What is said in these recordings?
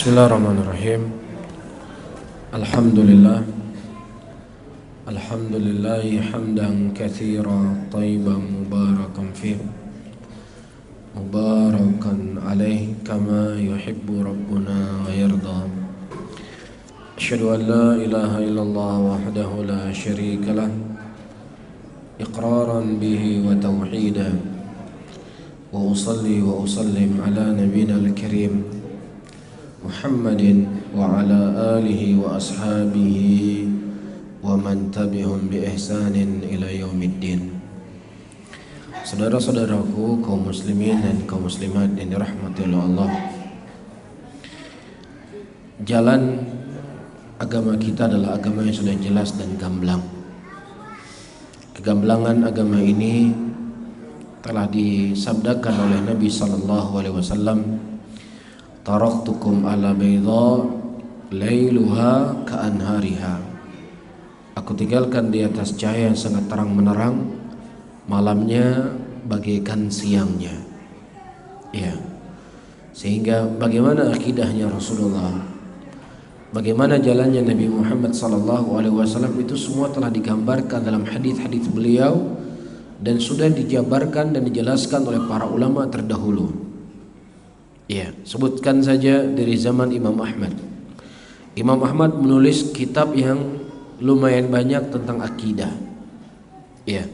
Bismillahirrahmanirrahim. Alhamdulillah. Alhamdulillahi hamdan katsiran thayyiban mubarakan fih. Mubarakan alaih kama yuhibbu rabbuna wa yarda. Asyhadu an la ilaha illallah wahdahu la syarika lah. Iqraran bihi wa tauhidan. Wa usalli wa usallim ala nabiyyina al-karim Muhammadin wa ala alihi wa ashabihi wa man tabi'hum bi ihsanin ila yaumiddin. Saudara-saudaraku kaum muslimin dan kaum muslimat yang dirahmati oleh Allah, jalan agama kita adalah agama yang sudah jelas dan gamblang. Kegamblangan agama ini telah disabdakan oleh Nabi sallallahu alaihi wasallam, taraktukum ala bayda lailuha ka'anhariha. Aku tinggalkan di atas cahaya yang sangat terang menerang, malamnya bagaikan siangnya. Ya. Sehingga bagaimana akidahnya Rasulullah, bagaimana jalannya Nabi Muhammad sallallahu alaihi wasallam, itu semua telah digambarkan dalam hadis-hadis beliau dan sudah dijabarkan dan dijelaskan oleh para ulama terdahulu. Ya, sebutkan saja dari zaman Imam Ahmad. Imam Ahmad menulis kitab yang lumayan banyak tentang akidah. Ya,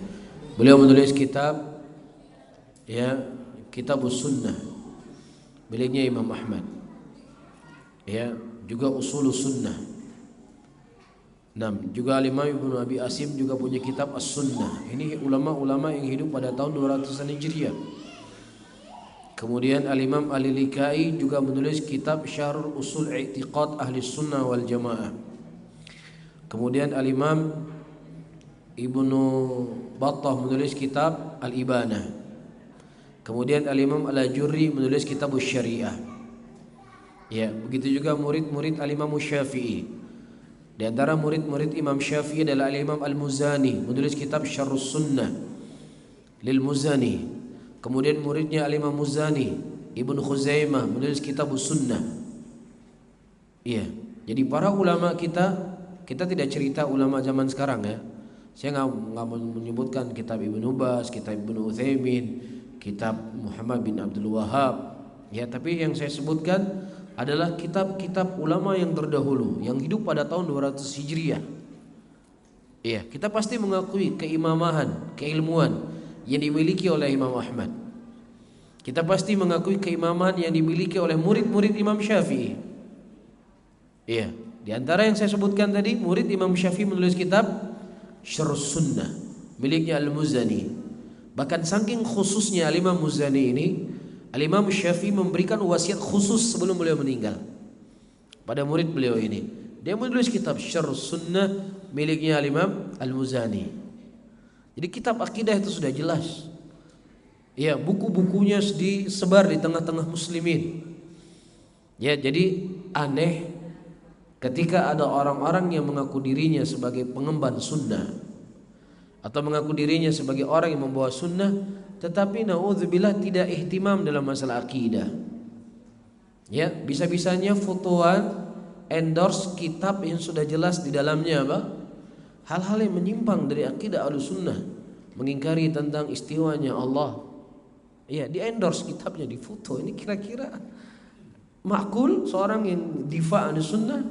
beliau menulis kitab, ya, Kitabus Sunnah, miliknya Imam Ahmad. Ya, juga Usulus Sunnah. Juga Imam Ibnu Abi Asim juga punya kitab As-Sunnah. Ini ulama-ulama yang hidup pada tahun 200-an Hijriah. Kemudian Al-Imam Al-Likai juga menulis kitab Syarh Usul I'tiqad Ahli Sunnah wal Jamaah. Kemudian Al-Imam Ibnu Battah menulis kitab Al-Ibanah. Kemudian Al-Imam Al-Ajurri menulis kitab Syariah. Ya, begitu juga murid-murid Al-Imam Syafi'i. Di antara murid-murid Imam Syafi'i adalah Al-Imam Al-Muzani, menulis kitab Syarhus Sunnah lil Muzani. Kemudian muridnya Al-Imam Muzani, Ibnu Khuzaimah, menulis kitab Sunnah. Iya. Jadi para ulama kita tidak cerita ulama zaman sekarang ya. Saya nggak menyebutkan kitab Ibnu Baz, kitab Ibnu Utsaimin, kitab Muhammad bin Abdul Wahhab. Ya, tapi yang saya sebutkan adalah kitab-kitab ulama yang terdahulu yang hidup pada tahun 200 Hijriah. Iya, kita pasti mengakui keimamahan, keilmuan yang dimiliki oleh Imam Ahmad. Kita pasti mengakui keimaman yang dimiliki oleh murid-murid Imam Syafi'i. Iya, di antara yang saya sebutkan tadi, murid Imam Syafi'i menulis kitab Syarhus Sunnah miliknya Al-Muzani. Bahkan saking khususnya Al-Imam Muzani ini, Al-Imam Syafi'i memberikan wasiat khusus sebelum beliau meninggal pada murid beliau ini. Dia menulis kitab Syarhus Sunnah miliknya Al-Imam Al-Muzani. Jadi kitab akidah itu sudah jelas. Ya, buku-bukunya disebar di tengah-tengah muslimin. Ya, jadi aneh ketika ada orang-orang yang mengaku dirinya sebagai pengemban sunnah atau mengaku dirinya sebagai orang yang membawa sunnah, tetapi naudzubillah tidak ihtimam dalam masalah akidah. Ya, bisa-bisanya futuan endorse kitab yang sudah jelas di dalamnya apa? Hal-hal yang menyimpang dari akidah Ahlussunnah, mengingkari tentang istiwanya Allah. Ya, di endorse kitabnya, di foto. Ini kira-kira makul seorang yang difa Ahlussunnah?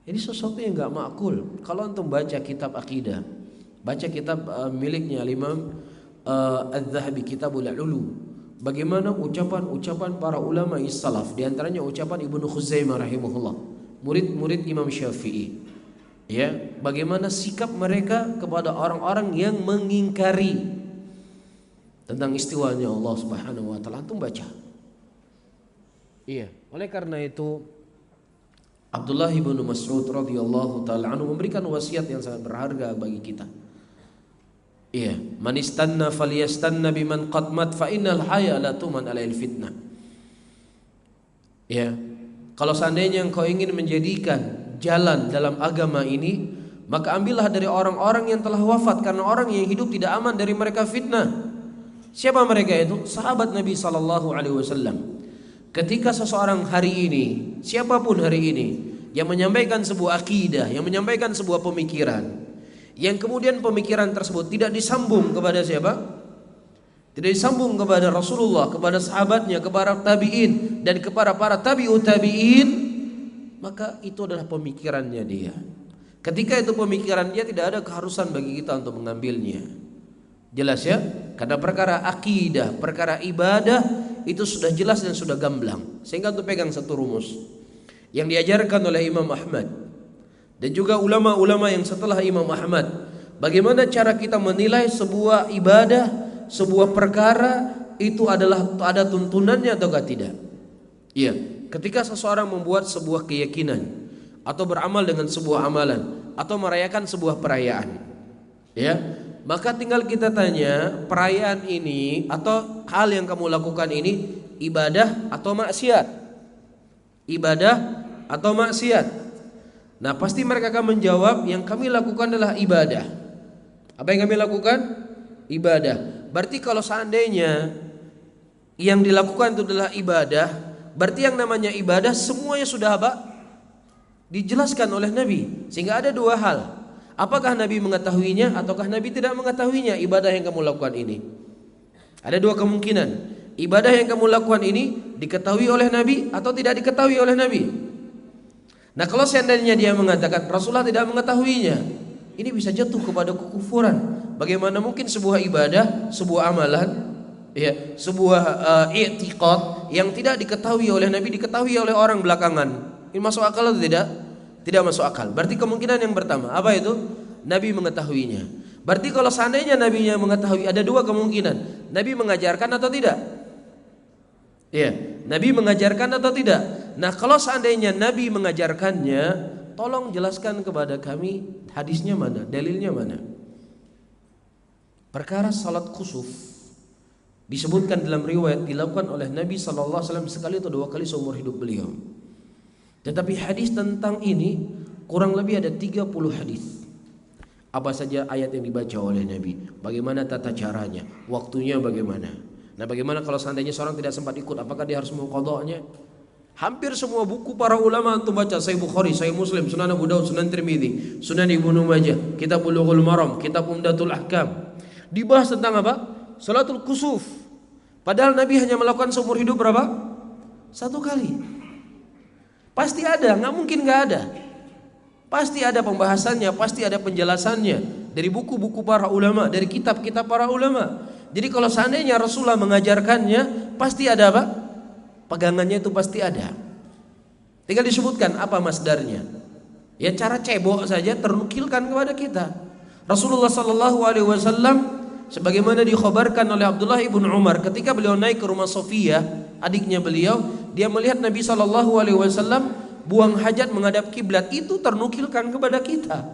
Ini sesuatu yang enggak makul. Kalau antum baca kitab akidah, baca kitab miliknya Imam Az-Zahabi, Kitabul Ulu, bagaimana ucapan-ucapan para ulama salaf, di antaranya ucapan Ibnu Khuzaimah rahimahullah, murid-murid Imam Syafi'i. Ya, bagaimana sikap mereka kepada orang-orang yang mengingkari tentang istiwanya Allah Subhanahu wa taala. Antum baca. Iya, oleh karena itu Abdullah bin Mas'ud radhiyallahu taala anhu memberikan wasiat yang sangat berharga bagi kita. Iya, man istanna falyastanna biman qad mat fa innal haya la tuman alail fitnah. Ya, kalau seandainya engkau ingin menjadikan jalan dalam agama ini, maka ambillah dari orang-orang yang telah wafat, karena orang yang hidup tidak aman dari mereka fitnah. Siapa mereka itu? Sahabat Nabi sallallahu alaihi wasallam. Ketika seseorang hari ini, siapapun hari ini, yang menyampaikan sebuah akidah, yang menyampaikan sebuah pemikiran, yang kemudian pemikiran tersebut tidak disambung kepada siapa? Tidak disambung kepada Rasulullah, kepada sahabatnya, kepada tabi'in, dan kepada para tabi'ut tabi'in, maka itu adalah pemikirannya dia. Ketika itu pemikiran dia, tidak ada keharusan bagi kita untuk mengambilnya. Jelas ya? Karena perkara akidah, perkara ibadah itu sudah jelas dan sudah gamblang. Sehingga untuk pegang satu rumus yang diajarkan oleh Imam Ahmad dan juga ulama-ulama yang setelah Imam Ahmad, bagaimana cara kita menilai sebuah ibadah, sebuah perkara itu adalah ada tuntunannya ataukah tidak? Iya, ketika seseorang membuat sebuah keyakinan atau beramal dengan sebuah amalan atau merayakan sebuah perayaan, ya, maka tinggal kita tanya, perayaan ini atau hal yang kamu lakukan ini ibadah atau maksiat? Ibadah atau maksiat? Nah, pasti mereka akan menjawab, yang kami lakukan adalah ibadah. Apa yang kami lakukan? Ibadah. Berarti kalau seandainya yang dilakukan itu adalah ibadah, berarti yang namanya ibadah semuanya sudah apa? Dijelaskan oleh Nabi. Sehingga ada dua hal. Apakah Nabi mengetahuinya ataukah Nabi tidak mengetahuinya ibadah yang kamu lakukan ini? Ada dua kemungkinan. Ibadah yang kamu lakukan ini diketahui oleh Nabi atau tidak diketahui oleh Nabi. Nah, kalau seandainya dia mengatakan Rasulullah tidak mengetahuinya, ini bisa jatuh kepada kekufuran. Bagaimana mungkin sebuah ibadah, sebuah amalan, ya, sebuah i'tiqad yang tidak diketahui oleh Nabi diketahui oleh orang belakangan? Ini masuk akal atau tidak? Tidak masuk akal. Berarti kemungkinan yang pertama, apa itu? Nabi mengetahuinya. Berarti kalau seandainya Nabinya mengetahui, ada dua kemungkinan. Nabi mengajarkan atau tidak? Ya, Nabi mengajarkan atau tidak? Nah, kalau seandainya Nabi mengajarkannya, tolong jelaskan kepada kami hadisnya mana, dalilnya mana. Perkara salat khusuf disebutkan dalam riwayat dilakukan oleh Nabi SAW sekali atau dua kali seumur hidup beliau. Tetapi hadis tentang ini kurang lebih ada 30 hadis. Apa saja ayat yang dibaca oleh Nabi, bagaimana tata caranya, waktunya bagaimana. Nah, bagaimana kalau seandainya seorang tidak sempat ikut, apakah dia harus mengqadha'nya? Hampir semua buku para ulama antum baca, Sahih Bukhari, Sahih Muslim, Sunan Abu Daud, Sunan Tirmidzi, Sunan Ibnu Majah, Kitab Bulughul Maram, Kitab Umdatul Ahkam, dibahas tentang apa? Salatul Kusuf. Padahal Nabi hanya melakukan seumur hidup berapa? Satu kali. Pasti ada, nggak mungkin nggak ada. Pasti ada pembahasannya, pasti ada penjelasannya dari buku-buku para ulama, dari kitab-kitab para ulama. Jadi kalau seandainya Rasulullah mengajarkannya, pasti ada apa? Pegangannya itu pasti ada. Tinggal disebutkan apa masdarnya. Ya, cara cebok saja ternukilkan kepada kita. Rasulullah SAW sebagaimana dikhabarkan oleh Abdullah ibn Umar ketika beliau naik ke rumah Sofiyah, adiknya beliau, dia melihat Nabi SAW buang hajat menghadap kiblat, itu ternukilkan kepada kita.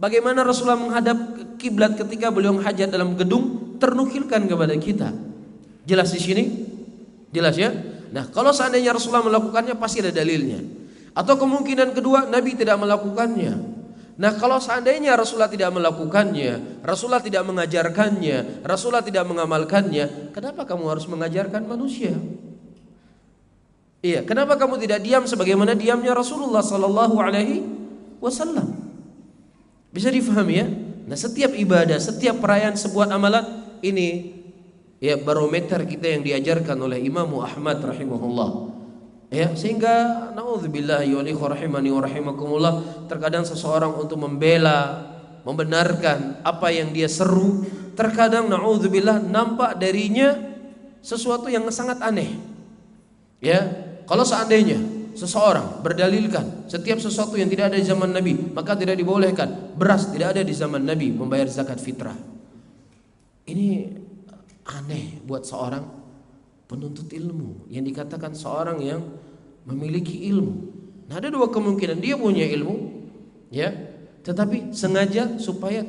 Bagaimana Rasulullah menghadap kiblat ketika beliau hajat dalam gedung, ternukilkan kepada kita. Jelas di sini? Jelas ya? Nah, kalau seandainya Rasulullah melakukannya pasti ada dalilnya. Atau kemungkinan kedua, Nabi tidak melakukannya. Nah, kalau seandainya Rasulullah tidak melakukannya, Rasulullah tidak mengajarkannya, Rasulullah tidak mengamalkannya, kenapa kamu harus mengajarkan manusia? Iya, kenapa kamu tidak diam sebagaimana diamnya Rasulullah sallallahu alaihi wasallam? Bisa difahami ya? Nah, setiap ibadah, setiap perayaan, sebuah amalan, ini ya barometer kita yang diajarkan oleh Imam Ahmad rahimahullah. Ya, sehingga naudzubillahi wa rahimani wa rahimakumullah, terkadang seseorang untuk membela, membenarkan apa yang dia seru, terkadang naudzubillah nampak darinya sesuatu yang sangat aneh. Ya, kalau seandainya seseorang berdalilkan setiap sesuatu yang tidak ada di zaman Nabi, maka tidak dibolehkan. Beras tidak ada di zaman Nabi, membayar zakat fitrah. Ini aneh buat seorang penuntut ilmu yang dikatakan seorang yang memiliki ilmu. Nah, ada dua kemungkinan, dia punya ilmu, ya, tetapi sengaja supaya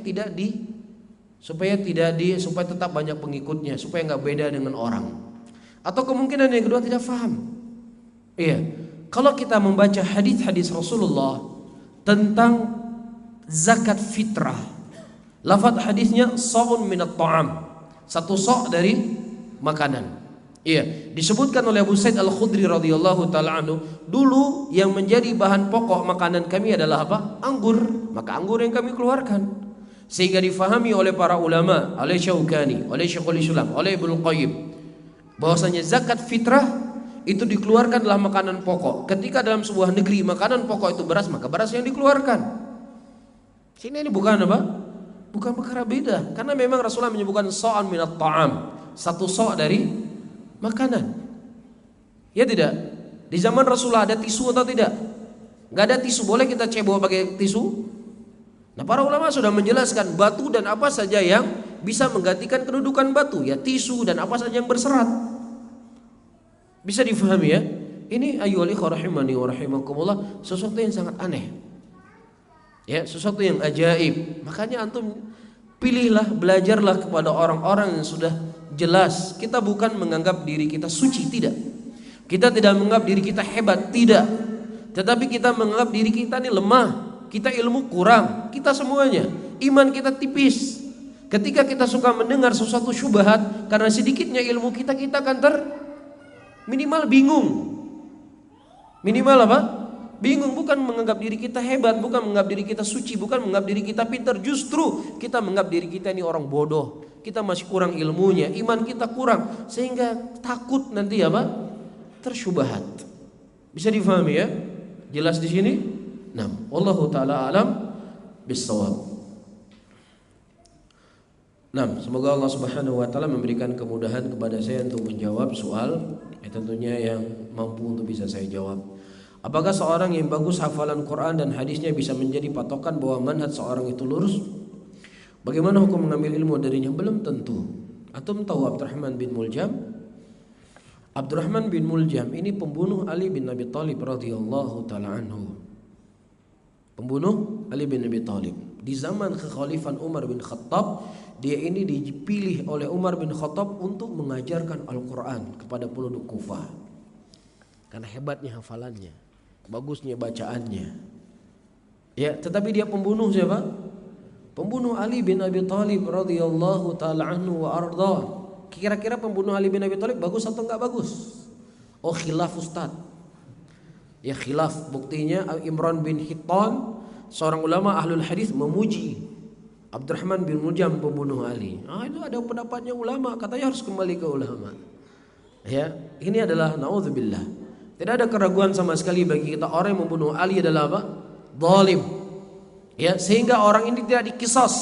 supaya tetap banyak pengikutnya, supaya nggak beda dengan orang. Atau kemungkinan yang kedua tidak faham. Iya, kalau kita membaca hadis-hadis Rasulullah tentang zakat fitrah, lafaz hadisnya sa'un minat ta'am, satu sa' dari makanan. Iya, disebutkan oleh Abu Sa'id Al-Khudri radhiyallahu taala anhu, dulu yang menjadi bahan pokok makanan kami adalah apa? Anggur. Maka anggur yang kami keluarkan. Sehingga difahami oleh para ulama, oleh Syaukani, oleh Syekhul Islam, oleh Ibnu Qayyim, bahwasanya zakat fitrah itu dikeluarkan dalam makanan pokok. Ketika dalam sebuah negeri makanan pokok itu beras, maka beras yang dikeluarkan. Sini ini bukan apa? Bukan perkara beda, karena memang Rasulullah menyebutkan sa'an minat ta'am, satu sa' dari makanan. Ya tidak? Di zaman Rasulullah ada tisu atau tidak? Enggak ada tisu, boleh kita cebok pakai tisu? Nah, para ulama sudah menjelaskan batu dan apa saja yang bisa menggantikan kedudukan batu, ya tisu dan apa saja yang berserat. Bisa difahami ya? Ini ayyuhal ikhwah rahimani wa rahimakumullah, sesuatu yang sangat aneh. Ya, sesuatu yang ajaib. Makanya antum pilihlah, belajarlah kepada orang-orang yang sudah jelas. Kita bukan menganggap diri kita suci, tidak. Kita tidak menganggap diri kita hebat, tidak. Tetapi kita menganggap diri kita ini lemah, kita ilmu kurang, kita semuanya iman kita tipis. Ketika kita suka mendengar sesuatu syubhat, karena sedikitnya ilmu kita, kita akan minimal bingung. Minimal apa? Bingung, bukan menganggap diri kita hebat, bukan menganggap diri kita suci, bukan menganggap diri kita pintar. Justru kita menganggap diri kita ini orang bodoh. Kita masih kurang ilmunya, iman kita kurang, sehingga takut nanti apa? Tersyubhat. Bisa difahami ya? Jelas di sini? Nah, wallahu taala alam bissawab. Nah, semoga Allah Subhanahu wa taala memberikan kemudahan kepada saya untuk menjawab soal tentunya yang mampu untuk bisa saya jawab. Apakah seorang yang bagus hafalan Quran dan hadisnya bisa menjadi patokan bahwa manhaj seorang itu lurus? Bagaimana hukum mengambil ilmu darinya? Belum tentu. Antum tahu Abdurrahman bin Muljam? Abdurrahman bin Muljam ini pembunuh Ali bin Abi Thalib radhiyallahu taala anhu. Pembunuh Ali bin Abi Thalib. Di zaman kekhalifahan Umar bin Khattab, dia ini dipilih oleh Umar bin Khattab untuk mengajarkan Al-Quran kepada penduduk Kufah. Karena hebatnya hafalannya, bagusnya bacaannya. Ya, tetapi dia pembunuh siapa? Pembunuh Ali bin Abi Thalib radhiyallahu taala anhu wa arda. Kira-kira pembunuh Ali bin Abi Thalib bagus atau enggak bagus? Oh, khilaf Ustaz. Ya khilaf, buktinya Imran bin Hittan, seorang ulama ahlul hadis, memuji Abdurrahman bin Muljam pembunuh Ali. Itu ada pendapatnya ulama, katanya harus kembali ke ulama. Ya, ini adalah naudzubillah. Tidak ada keraguan sama sekali bagi kita, orang yang membunuh Ali adalah apa? Zalim. Ya, sehingga orang ini tidak dikisos.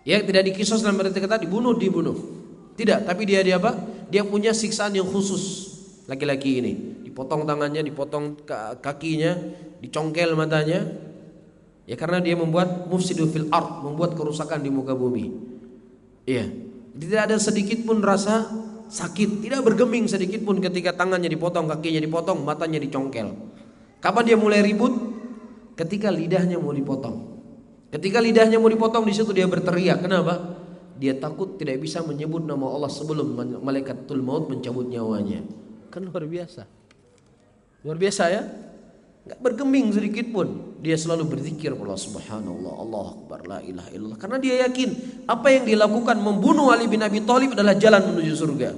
Ya, tidak dikisos dalam arti kata dibunuh. Tidak, tapi dia apa? Dia punya siksaan yang khusus. Laki-laki ini dipotong tangannya, dipotong kakinya, dicongkel matanya. Ya, karena dia membuat mufsidu fil ard, membuat kerusakan di muka bumi. Iya. Tidak ada sedikit pun rasa sakit, tidak bergeming sedikit pun ketika tangannya dipotong, kakinya dipotong, matanya dicongkel. Kapan dia mulai ribut? Ketika lidahnya mau dipotong. Ketika lidahnya mau dipotong, di situ dia berteriak. Kenapa? Dia takut tidak bisa menyebut nama Allah sebelum malaikatul maut mencabut nyawanya. Kan luar biasa. Luar biasa ya? Enggak bergeming sedikit pun. Dia selalu berzikir Allah subhanallah, Allah akbar, la ilaha illallah. Karena dia yakin apa yang dilakukan membunuh Ali bin Abi Thalib adalah jalan menuju surga.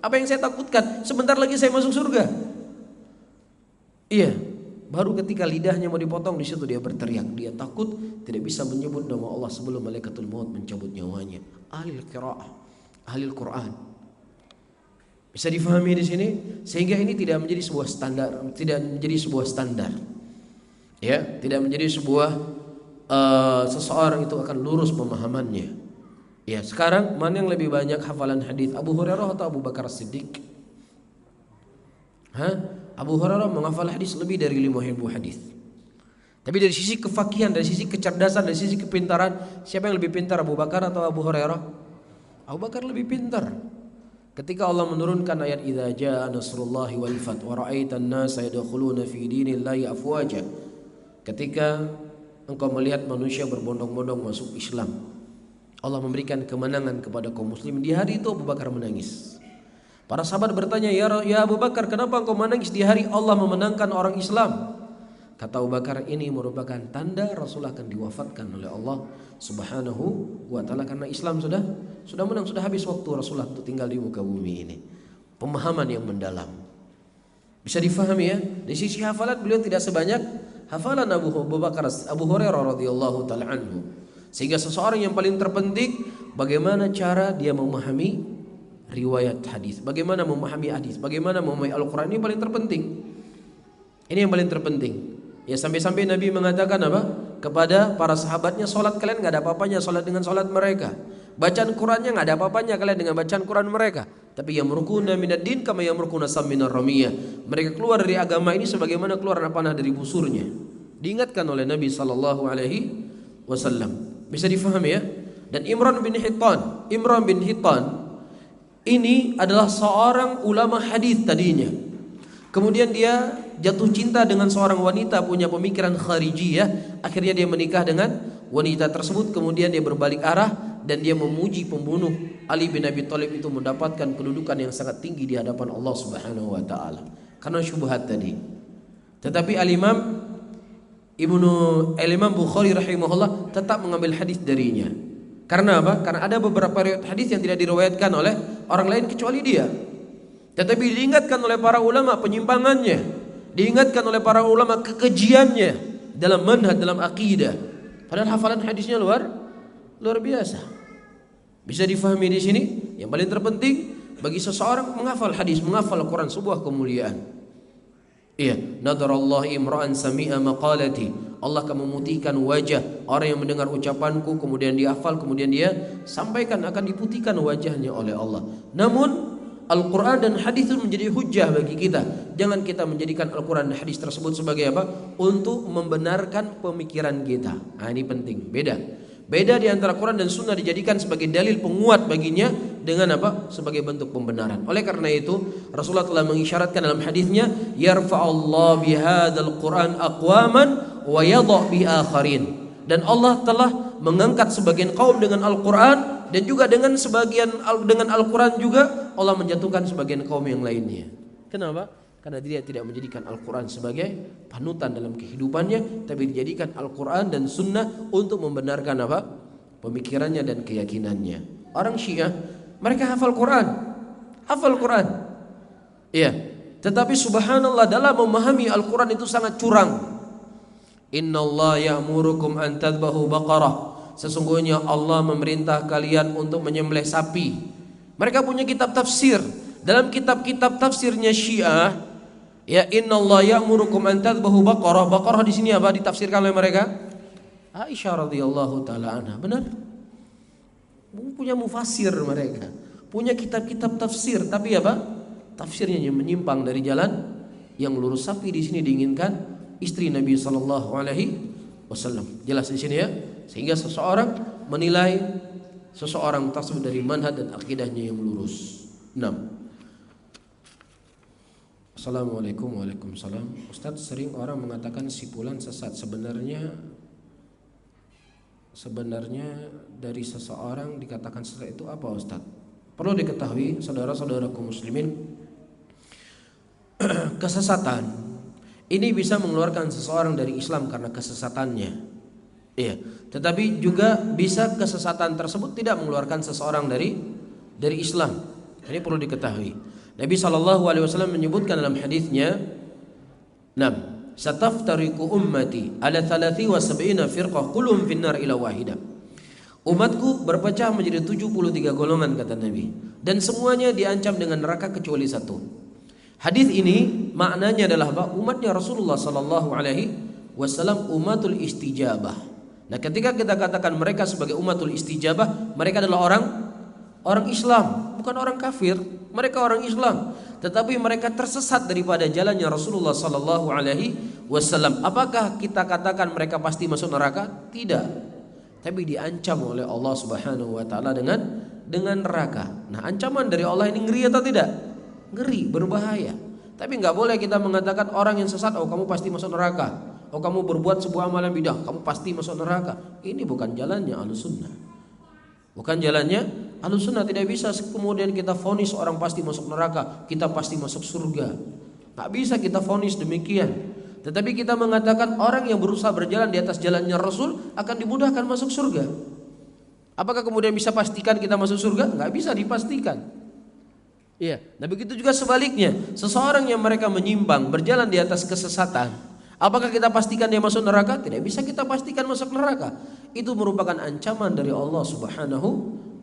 Apa yang saya takutkan? Sebentar lagi saya masuk surga. Iya. Baru ketika lidahnya mau dipotong, di situ dia berteriak. Dia takut tidak bisa menyebut nama Allah sebelum malaikatul maut mencabut nyawanya. Ahli qiraah, ahli Quran. Bisa difahami di sini, sehingga ini tidak menjadi sebuah standar, tidak menjadi sebuah standar. Ya, tidak menjadi sebuah seseorang itu akan lurus pemahamannya. Ya, sekarang mana yang lebih banyak hafalan hadis, Abu Hurairah atau Abu Bakar Siddiq? Abu Hurairah menghafal hadis lebih dari 5.000 hadis. Tapi dari sisi kefakihan, dari sisi kecerdasan, dari sisi kepintaran, siapa yang lebih pintar, Abu Bakar atau Abu Hurairah? Abu Bakar lebih pintar. Ketika Allah menurunkan ayat idza jaa nasrullahi wal fath wa ra'aitan nasa yadkhuluna fi dinillahi afwaja. Ketika engkau melihat manusia berbondong-bondong masuk Islam, Allah memberikan kemenangan kepada kaum muslimin. Di hari itu Abu Bakar menangis. Para sahabat bertanya, ya Abu Bakar, kenapa engkau menangis di hari Allah memenangkan orang Islam? Kata Abu Bakar, ini merupakan tanda Rasul akan diwafatkan oleh Allah Subhanahu wa ta'ala, karena Islam sudah menang, sudah habis waktu Rasulullah untuk tinggal di muka bumi ini. pemahaman yang mendalam. Bisa difahami ya? Di sisi hafalan beliau tidak sebanyak hafalan Abu Hurairah radhiyallahu taala anhu. Sehingga seseorang yang paling terpenting bagaimana cara dia memahami riwayat hadis, bagaimana memahami hadis, bagaimana memahami Al-Qur'an, ini paling terpenting. Ini yang paling terpenting. Ya sampai-sampai Nabi mengatakan apa? Kepada para sahabatnya, salat kalian enggak ada apa-apanya salat dengan salat mereka. Bacaan Qur'annya enggak ada apa-apanya kalian dengan bacaan Qur'an mereka. Tapi yamrukuna minad din kama yamrukuna minar ramiyah. Mereka keluar dari agama ini sebagaimana keluar panah dari busurnya. Diingatkan oleh Nabi sallallahu alaihi wasallam. Bisa difahami ya? Dan Imran bin Hittan ini adalah seorang ulama hadis tadinya. Kemudian dia jatuh cinta dengan seorang wanita punya pemikiran kharijiyah. Akhirnya dia menikah dengan wanita tersebut. Kemudian dia berbalik arah dan dia memuji pembunuh Ali bin Abi Thalib itu mendapatkan kedudukan yang sangat tinggi di hadapan Allah Subhanahu wa taala karena syubhat tadi. Tetapi Al-Imam Bukhari rahimahullah tetap mengambil hadis darinya. Karena apa? Karena ada beberapa riwayat hadis yang tidak diriwayatkan oleh orang lain kecuali dia. Tetapi diingatkan oleh para ulama penyimpangannya, diingatkan oleh para ulama kekejiannya dalam manhaj, dalam akidah. Padahal hafalan hadisnya luar biasa. Bisa difahami di sini. Yang paling terpenting bagi seseorang menghafal hadis, menghafal Al-Quran, sebuah kemuliaan. Iya, nadarallahu imra'an sami'a maqalati. Allah akan memutihkan wajah orang yang mendengar ucapanku, kemudian dia hafal, kemudian dia sampaikan, akan diputihkan wajahnya oleh Allah. Namun Al-Quran dan hadis itu menjadi hujjah bagi kita. Jangan kita menjadikan Al-Quran dan hadis tersebut sebagai apa? Untuk membenarkan pemikiran kita. Nah, ini penting. Beda di antara Quran dan Sunnah dijadikan sebagai dalil penguat baginya dengan apa? Sebagai bentuk pembenaran. Oleh karena itu Rasulullah telah mengisyaratkan dalam hadisnya, yarfa'allahu bihadzal Quran aqwaman wa yadha bi akharin. Dan Allah telah mengangkat sebagian kaum dengan Al-Quran dan juga dengan Al-Quran juga Allah menjatuhkan sebagian kaum yang lainnya. Kenapa? Karena dia tidak menjadikan Al-Quran sebagai panutan dalam kehidupannya, tapi dijadikan Al-Quran dan Sunnah untuk membenarkan apa? Pemikirannya dan keyakinannya. Orang Syiah, mereka hafal Quran. Iya. Tetapi subhanallah dalam memahami Al-Quran itu sangat curang. Innallaha ya'murukum an tadhbahu baqarah. Sesungguhnya Allah memerintah kalian untuk menyembelih sapi. Mereka punya kitab tafsir. Dalam kitab-kitab tafsirnya Syiah, ya innallaha ya'murukum an tadhbahu baqarah. Baqarah di sini apa ditafsirkan oleh mereka? Aisyah radhiyallahu taala anha. Benar? Punya mufassir mereka. Punya kitab-kitab tafsir, tapi apa? Tafsirnya yang menyimpang dari jalan yang lurus. Sapi di sini diinginkan istri Nabi sallallahu alaihi wasallam. Jelas di sini ya? Sehingga seseorang menilai seseorang tersebut dari manhaj dan akidahnya yang lurus. 6. Assalamualaikum. Waalaikumsalam. Ustadz, sering orang mengatakan si fulan sesat. Sebenarnya dari seseorang dikatakan sesat itu apa, Ustadz? Perlu diketahui saudara-saudaraku muslimin, kesesatan ini bisa mengeluarkan seseorang dari Islam karena kesesatannya. Iya, tetapi juga bisa kesesatan tersebut tidak mengeluarkan seseorang dari Islam. Ini perlu diketahui. Nabi SAW menyebutkan dalam hadisnya, sataftariqu ummati ala 73 firqah kulluhum finnar ila wahidah. Umatku berpecah menjadi 73 golongan kata Nabi, dan semuanya diancam dengan neraka kecuali satu. Hadis ini maknanya adalah bahwa umatnya Rasulullah sallallahu alaihi wasallam umatul istijabah. Nah, ketika kita katakan mereka sebagai umatul istijabah, mereka adalah orang Islam, bukan orang kafir. Mereka orang Islam, tetapi mereka tersesat daripada jalannya Rasulullah sallallahu alaihi wasallam. Apakah kita katakan mereka pasti masuk neraka? Tidak. Tapi diancam oleh Allah Subhanahu wa taala dengan neraka. Nah, ancaman dari Allah ini ngeri atau tidak? Ngeri, berbahaya. Tapi enggak boleh kita mengatakan orang yang sesat, oh kamu pasti masuk neraka. Oh kamu berbuat sebuah amalan bidah, kamu pasti masuk neraka. Ini bukan jalannya Ahlussunnah. Bukan jalannya Ahlussunnah. Tidak bisa kemudian kita vonis orang pasti masuk neraka, kita pasti masuk surga. Tak bisa kita vonis demikian. Tetapi kita mengatakan orang yang berusaha berjalan di atas jalannya Rasul akan dimudahkan masuk surga. Apakah kemudian bisa pastikan kita masuk surga? Enggak bisa dipastikan. Iya. Nah begitu juga sebaliknya, seseorang yang mereka menyimpang, berjalan di atas kesesatan, apakah kita pastikan dia masuk neraka? Tidak bisa kita pastikan masuk neraka. Itu merupakan ancaman dari Allah Subhanahu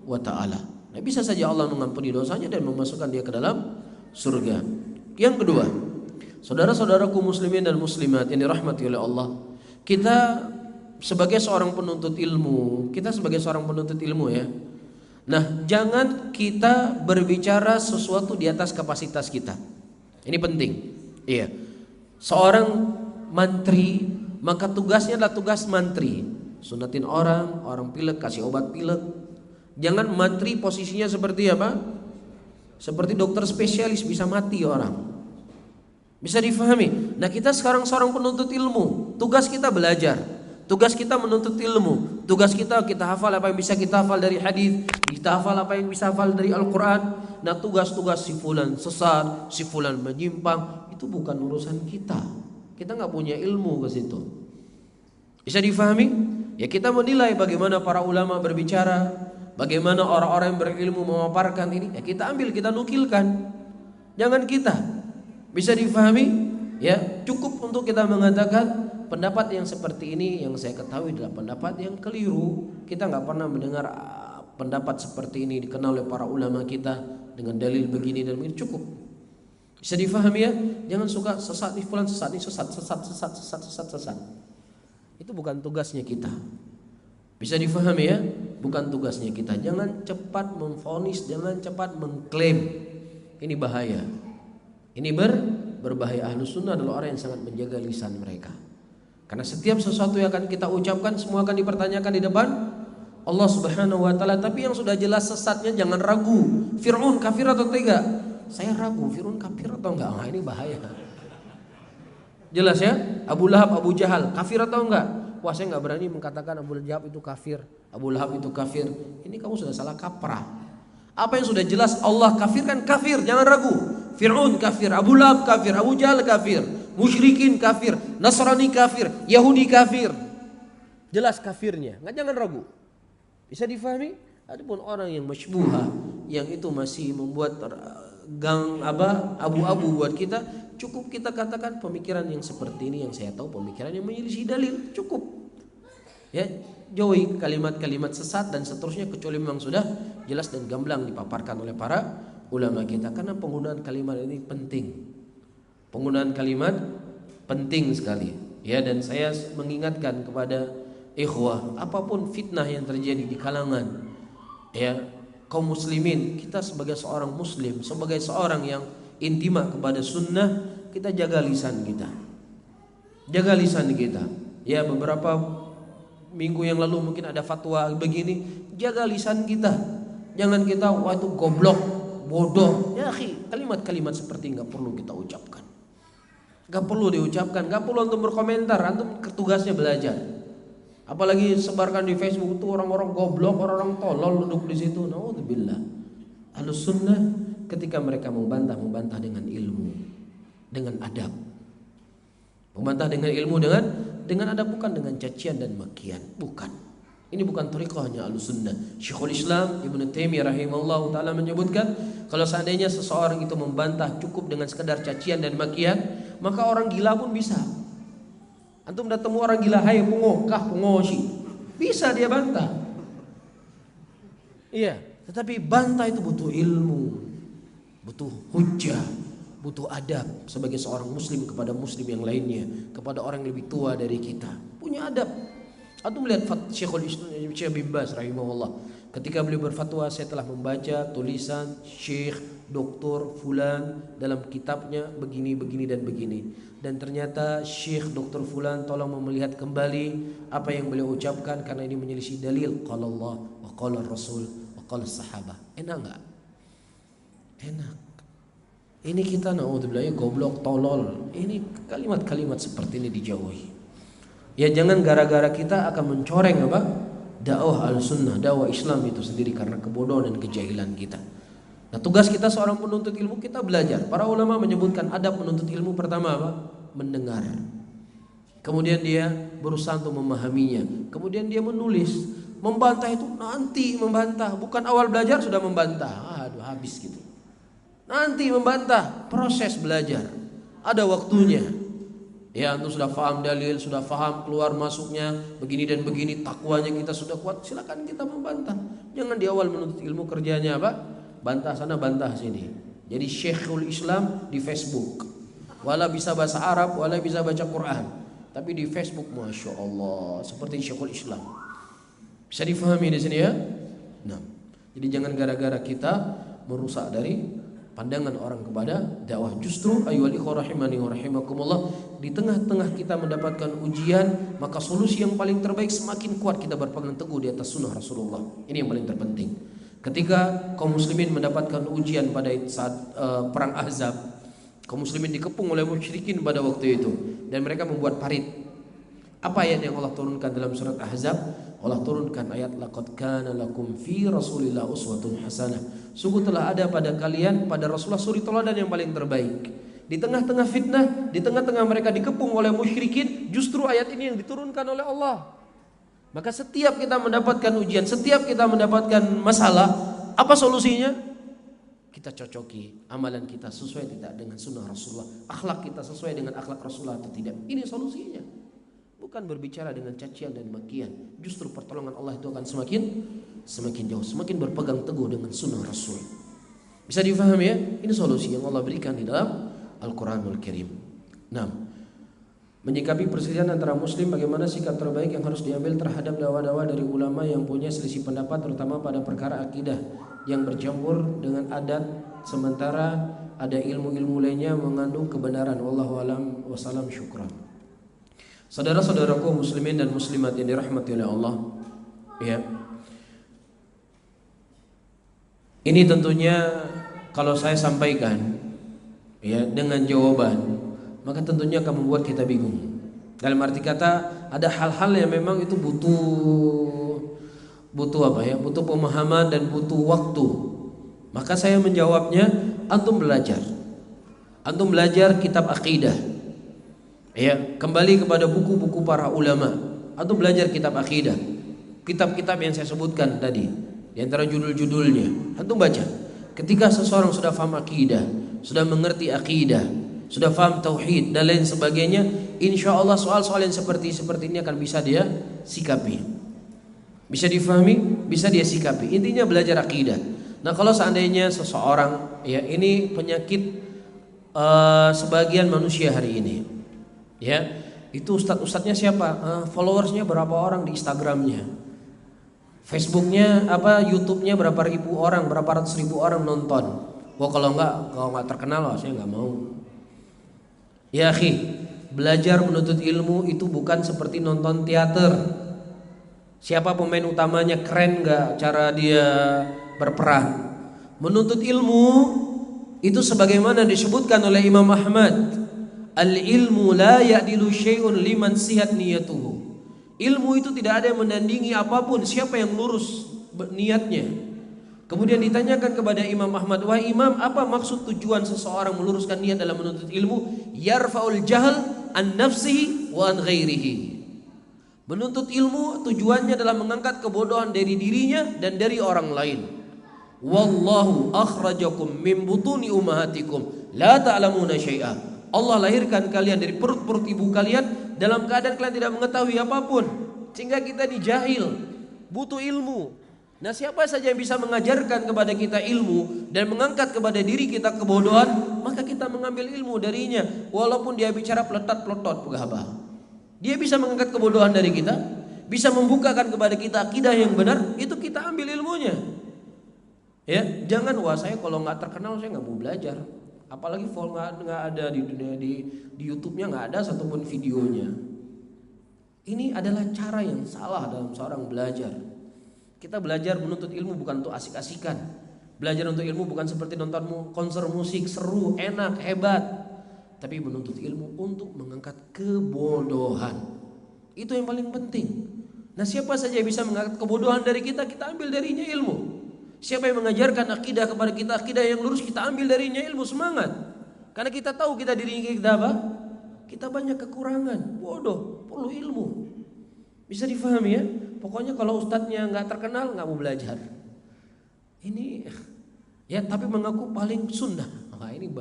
wa taala. Nah, bisa saja Allah mengampuni dosanya dan memasukkan dia ke dalam surga. Yang kedua, saudara-saudaraku muslimin dan muslimat yang dirahmati oleh Allah, kita sebagai seorang penuntut ilmu, ya. Nah, jangan kita berbicara sesuatu di atas kapasitas kita. Ini penting. Iya. Seorang mantri, maka tugasnya adalah tugas mantri. Sunatin orang pilek, kasih obat pilek. Jangan mantri posisinya seperti apa? Seperti dokter spesialis, bisa mati orang. Bisa difahami? Nah, kita sekarang seorang penuntut ilmu, tugas kita belajar. Tugas kita menuntut ilmu. Tugas kita hafal apa yang bisa kita hafal dari hadis, kita hafal apa yang bisa hafal dari Al-Quran. Nah, tugas-tugas si fulan sesat, si fulan menyimpang, itu bukan urusan kita. Kita nggak punya ilmu ke situ. Bisa difahami? Ya, kita menilai bagaimana para ulama berbicara, bagaimana orang-orang yang berilmu memaparkan ini. Ya, kita ambil, kita nukilkan. Jangan kita. Bisa difahami? Ya, cukup untuk kita mengatakan pendapat yang seperti ini yang saya ketahui adalah pendapat yang keliru. Kita nggak pernah mendengar pendapat seperti ini dikenal oleh para ulama kita dengan dalil begini dan begini. Cukup. Bisa difahami ya? Jangan suka sesat di fulan sesat, ini sesat. Itu bukan tugasnya kita. Bisa difahami ya? Bukan tugasnya kita. Jangan cepat memvonis, jangan cepat mengklaim. Ini bahaya. Ini berbahaya. Ahlus sunnah adalah orang yang sangat menjaga lisan mereka. Karena setiap sesuatu yang akan kita ucapkan semua akan dipertanyakan di depan Allah Subhanahu wa taala. Tapi yang sudah jelas sesatnya jangan ragu. Fir'aun kafir atau tidak? Saya ragu Fir'aun kafir atau enggak. Nah, ini bahaya. Jelas ya? Abu Lahab, Abu Jahal kafir atau enggak? Wah, saya enggak berani mengatakan Abu Lahab itu kafir, Abu Lahab itu kafir. Ini kamu sudah salah kaprah. Apa yang sudah jelas Allah kafirkan kafir, jangan ragu. Fir'aun kafir, Abu Lahab kafir, Abu Jahal kafir, musyrikin kafir, Nasrani kafir, Yahudi kafir. Jelas kafirnya, jangan ragu. Bisa difahami? Adapun orang yang masybuhah, yang itu masih membuat abu-abu buat kita, cukup kita katakan pemikiran yang seperti ini yang saya tahu pemikiran yang menyelisih dalil, cukup. Ya, jauhi kalimat-kalimat sesat dan seterusnya kecuali memang sudah jelas dan gamblang dipaparkan oleh para ulama kita. Karena penggunaan kalimat ini penting. Penggunaan kalimat penting sekali. Ya, dan saya mengingatkan kepada ikhwah, apapun fitnah yang terjadi di kalangan kaum muslimin, kita sebagai seorang muslim, sebagai seorang yang intima kepada sunnah, kita jaga lisan kita. Jaga lisan kita. Ya, beberapa minggu yang lalu mungkin ada fatwa begini, jaga lisan kita. Jangan kita wah itu goblok, bodoh. Ya akhi, kalimat-kalimat seperti enggak perlu kita ucapkan. Enggak perlu diucapkan, enggak perlu untuk berkomentar, antum tugasnya belajar. Apalagi sebarkan di Facebook itu orang-orang goblok, orang-orang tolol duduk di situ. Naudzubillah. Ahlus sunnah ketika mereka membantah dengan ilmu, dengan adab. Membantah dengan ilmu dengan adab, bukan dengan cacian dan makian, bukan. Ini bukan thariqahnya Ahlus sunnah. Syekhul Islam Ibnu Taimiyah rahimahullah taala menyebutkan, kalau seandainya seseorang itu membantah cukup dengan sekedar cacian dan makian, maka orang gila pun bisa. Antum udah temu orang gila, hai pungo, kah pungo sih, bisa dia bantah. Iya, tetapi bantah itu butuh ilmu, butuh hujjah, butuh adab sebagai seorang muslim kepada muslim yang lainnya, kepada orang yang lebih tua dari kita. Punya adab. Antum melihat Syekhul Islam Syekh bin Baz rahimahullah, ketika beliau berfatwa, saya telah membaca tulisan Syekh Dr. Fulan dalam kitabnya begini dan begini. Dan ternyata Syekh Dr. Fulan tolong melihat kembali apa yang beliau ucapkan karena ini menyelisih dalil qala Allah wa qala Rasul wa qala sahabah. Enak enggak? Enak. Ini kita naudzubillah goblok, tolol. Ini kalimat-kalimat seperti ini dijauhi. Ya, jangan gara-gara kita akan mencoreng apa? Dakwah Ahlussunnah, dakwah Islam itu sendiri karena kebodohan dan kejahilan kita. Nah, tugas kita seorang penuntut ilmu, kita belajar. Para ulama menyebutkan adab penuntut ilmu pertama apa? Mendengar. Kemudian dia berusaha untuk memahaminya. Kemudian dia menulis. Membantah itu nanti membantah, bukan awal belajar sudah membantah. Aduh, habis gitu. Nanti membantah, proses belajar. Ada waktunya. Ya, antum sudah paham dalil, sudah paham keluar masuknya begini dan begini, takwanya kita sudah kuat, silakan kita membantah. Jangan di awal menuntut ilmu kerjanya apa? Bantah sana, bantah sini. Jadi Syekhul Islam di Facebook. Wala bisa bahasa Arab, wala bisa baca Quran. Tapi di Facebook, Masya Allah, seperti Syekhul Islam. Bisa difahami di sini ya? Nah, jadi jangan gara-gara kita merusak dari pandangan orang kepada dakwah. Justru ayyuhal ikhwah rahimani wa rahimakumullah, di tengah-tengah kita mendapatkan ujian, maka solusi yang paling terbaik semakin kuat kita berpegang teguh di atas sunnah Rasulullah. Ini yang paling terpenting. Ketika kaum muslimin mendapatkan ujian pada saat perang Ahzab, kaum muslimin dikepung oleh musyrikin pada waktu itu dan mereka membuat parit. Apa ayat yang Allah turunkan dalam surat Ahzab? Allah turunkan ayat laqad kana lakum fi Rasulillah uswatun hasanah. Sungguh telah ada pada kalian, pada Rasulullah, suri teladan yang paling terbaik. Di tengah-tengah fitnah, di tengah-tengah mereka dikepung oleh musyrikin, justru ayat ini yang diturunkan oleh Allah. Maka setiap kita mendapatkan ujian, setiap kita mendapatkan masalah, apa solusinya? Kita cocoki amalan kita sesuai tidak dengan sunnah Rasulullah, akhlak kita sesuai dengan akhlak Rasulullah atau tidak. Ini solusinya. Bukan berbicara dengan cacian dan makian. Justru pertolongan Allah itu akan semakin jauh, semakin berpegang teguh dengan sunnah Rasul. Bisa difahami ya? Ini solusi yang Allah berikan di dalam Al-Quranul Karim. Nah, menyikapi perselisihan antara muslim, bagaimana sikap terbaik yang harus diambil terhadap dakwah-dakwah dari ulama yang punya selisih pendapat, terutama pada perkara akidah yang bercampur dengan adat, sementara ada ilmu-ilmu lainnya mengandung kebenaran. Wallahu a'lam wasallam, syukran. Saudara-saudaraku muslimin dan muslimat yang dirahmati oleh Allah, ya. Ini tentunya kalau saya sampaikan ya dengan jawaban, maka tentunya akan membuat kita bingung. Dalam arti kata, ada hal-hal yang memang itu butuh apa ya? Butuh pemahaman dan butuh waktu. Maka saya menjawabnya, antum belajar kitab akidah. Ya, kembali kepada buku-buku para ulama. Antum belajar kitab akidah. Kitab-kitab yang saya sebutkan tadi, di antara judul-judulnya, antum baca. Ketika seseorang sudah paham akidah, sudah mengerti akidah, sudah paham tauhid dan lain sebagainya, insya Allah soal-soal yang seperti ini akan bisa dia sikapi, bisa difahami, bisa dia sikapi. Intinya belajar akidah. Nah, kalau seandainya seseorang, ya ini penyakit sebagian manusia hari ini, ya itu ustadz-ustadznya siapa, followersnya berapa orang di Instagramnya, Facebooknya apa, YouTube-nya berapa ribu orang, berapa ratus ribu orang nonton. Wah, kalau nggak terkenal, saya nggak mau. Ya akhi, belajar menuntut ilmu itu bukan seperti nonton teater. Siapa pemain utamanya, keren nggak cara dia berperan. Menuntut ilmu itu sebagaimana disebutkan oleh Imam Ahmad, al-ilmu la ya'dilu syai'un liman sihat niyatuhu. Ilmu itu tidak ada yang menandingi apapun siapa yang lurus niatnya. Kemudian ditanyakan kepada Imam Ahmad, wahai Imam, apa maksud tujuan seseorang meluruskan niat dalam menuntut ilmu? Yarfa'ul jahl an nafsihi wa an ghairihi. Menuntut ilmu tujuannya adalah mengangkat kebodohan dari dirinya dan dari orang lain. Wallahu akhrajakum min butuni ummahatikum la ta'lamuna syai'a. Allah lahirkan kalian dari perut-perut ibu kalian dalam keadaan kalian tidak mengetahui apapun, sehingga kita dijahil, butuh ilmu. Nah, siapa saja yang bisa mengajarkan kepada kita ilmu dan mengangkat kepada diri kita kebodohan, maka kita mengambil ilmu darinya, walaupun dia bicara peletot-peletot pegabah. Dia bisa mengangkat kebodohan dari kita, bisa membukakan kepada kita akidah yang benar, itu kita ambil ilmunya. Ya, jangan saya kalau nggak terkenal saya nggak mau belajar. Apalagi kalau nggak ada di dunia di YouTube-nya nggak ada satupun videonya. Ini adalah cara yang salah dalam seorang belajar. Kita belajar menuntut ilmu bukan untuk asik-asikan. Belajar untuk ilmu bukan seperti nonton konser musik seru, enak, hebat. Tapi menuntut ilmu untuk mengangkat kebodohan. Itu yang paling penting. Nah, siapa saja yang bisa mengangkat kebodohan dari kita, kita ambil darinya ilmu. Siapa yang mengajarkan akidah kepada kita, akidah yang lurus, kita ambil darinya ilmu, semangat. Karena kita tahu diri kita apa? Kita banyak kekurangan, bodoh, perlu ilmu. Bisa difahami ya? Pokoknya kalau ustadznya nggak terkenal, nggak mau belajar. Ini Ya, tapi mengaku paling sunnah. Nah, ini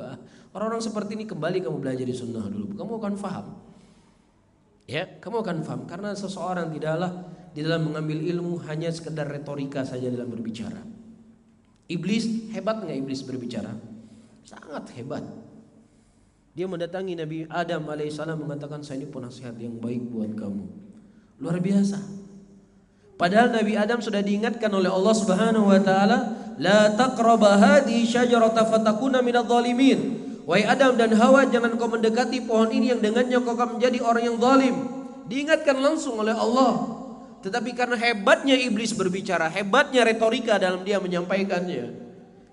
orang-orang seperti ini kembali kamu belajar di sunnah dulu. Kamu akan faham. Ya, kamu akan faham karena seseorang tidaklah di dalam mengambil ilmu hanya sekedar retorika saja dalam berbicara. Iblis hebat nggak iblis berbicara? Sangat hebat. Dia mendatangi Nabi Adam alaihissalam mengatakan, saya ini penasihat yang baik buat kamu. Luar biasa. Padahal Nabi Adam sudah diingatkan oleh Allah Subhanahu wa taala, la taqraba hadhihi syajarata fatakuna minadh dhalimin. Wahai Adam dan Hawa, jangan kau mendekati pohon ini yang dengannya kau akan menjadi orang yang zalim. Diingatkan langsung oleh Allah. Tetapi karena hebatnya iblis berbicara, hebatnya retorika dalam dia menyampaikannya,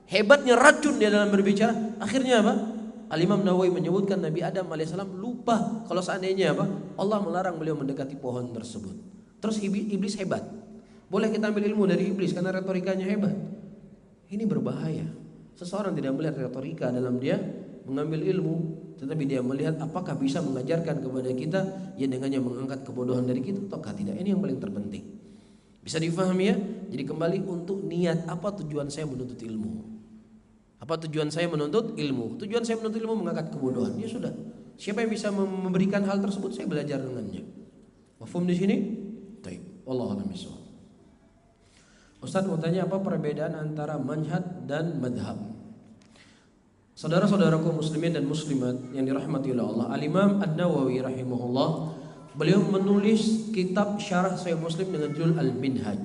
hebatnya racun dia dalam berbicara, akhirnya apa? Al-Imam Nawawi menyebutkan Nabi Adam alaihissalam lupa kalau seandainya apa? Allah melarang beliau mendekati pohon tersebut. Terus iblis hebat. Boleh kita ambil ilmu dari iblis karena retorikanya hebat. Ini berbahaya. Seseorang tidak melihat retorika dalam dia mengambil ilmu, tetapi dia melihat apakah bisa mengajarkan kepada kita yang dengannya mengangkat kebodohan dari kita ataukah tidak. Ini yang paling terpenting. Bisa difahami ya? Jadi kembali untuk niat, apa tujuan saya menuntut ilmu? Apa tujuan saya menuntut ilmu? Tujuan saya menuntut ilmu mengangkat kebodohan. Ya sudah. Siapa yang bisa memberikan hal tersebut, saya belajar dengannya. Mafhum di sini? Baik. Wallahu a'lam bishawab. Ustaz mau tanya, apa perbedaan antara manhaj dan madhab? Saudara-saudaraku muslimin dan muslimat yang dirahmati oleh Allah, Al-Imam An-Nawawi rahimahullah, beliau menulis kitab syarah Sahih Muslim dengan judul Al-Minhaj.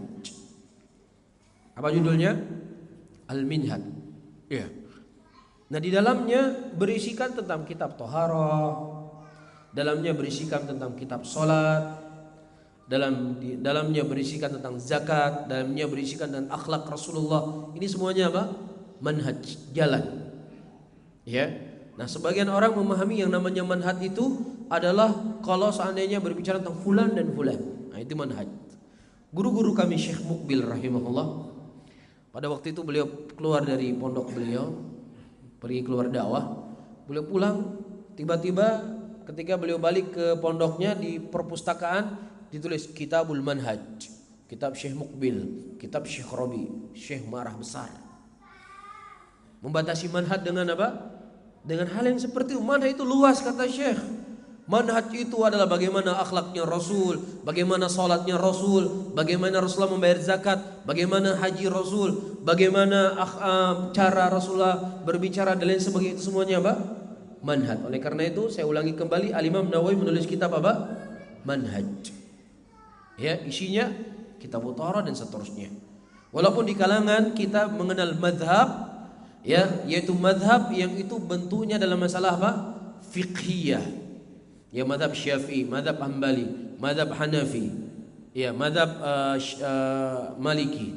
Apa judulnya? Al-Minhaj. Ya. Nah, di dalamnya berisikan tentang kitab Thaharah, dalamnya berisikan tentang kitab salat, dalamnya berisikan tentang zakat, dalamnya berisikan tentang akhlak Rasulullah. Ini semuanya apa? Manhaj, jalan. Ya. Nah, sebagian orang memahami yang namanya manhaj itu adalah kalau seandainya berbicara tentang fulan dan fulan. Nah, itu manhaj. Guru-guru kami Syekh Muqbil rahimahullah, pada waktu itu beliau keluar dari pondok beliau, pergi keluar dakwah. Beliau pulang, tiba-tiba ketika beliau balik ke pondoknya di perpustakaan ditulis Kitabul Manhaj, kitab Syekh Muqbil, kitab Syekh Rabi. Syekh marah besar. Membatasi manhaj dengan apa? Dengan hal yang seperti itu. Manhaj itu luas, kata Syekh. Manhaj itu adalah bagaimana akhlaknya Rasul, bagaimana salatnya Rasul, bagaimana Rasulullah membayar zakat, bagaimana haji Rasul, bagaimana cara Rasulullah berbicara dan lain sebagainya. Itu semuanya apa? Manhaj. Oleh karena itu saya ulangi kembali, Al-Imam Nawawi menulis kitab apa? Manhaj. Ya, isinya kitab Thaharah dan seterusnya. Walaupun di kalangan kita mengenal madhab, ya, yaitu madhab yang itu bentuknya dalam masalah apa? Fiqhiyah. Ya, madhab Syafi'i, madhab Hambali, madhab Hanafi, ya, madhab Maliki.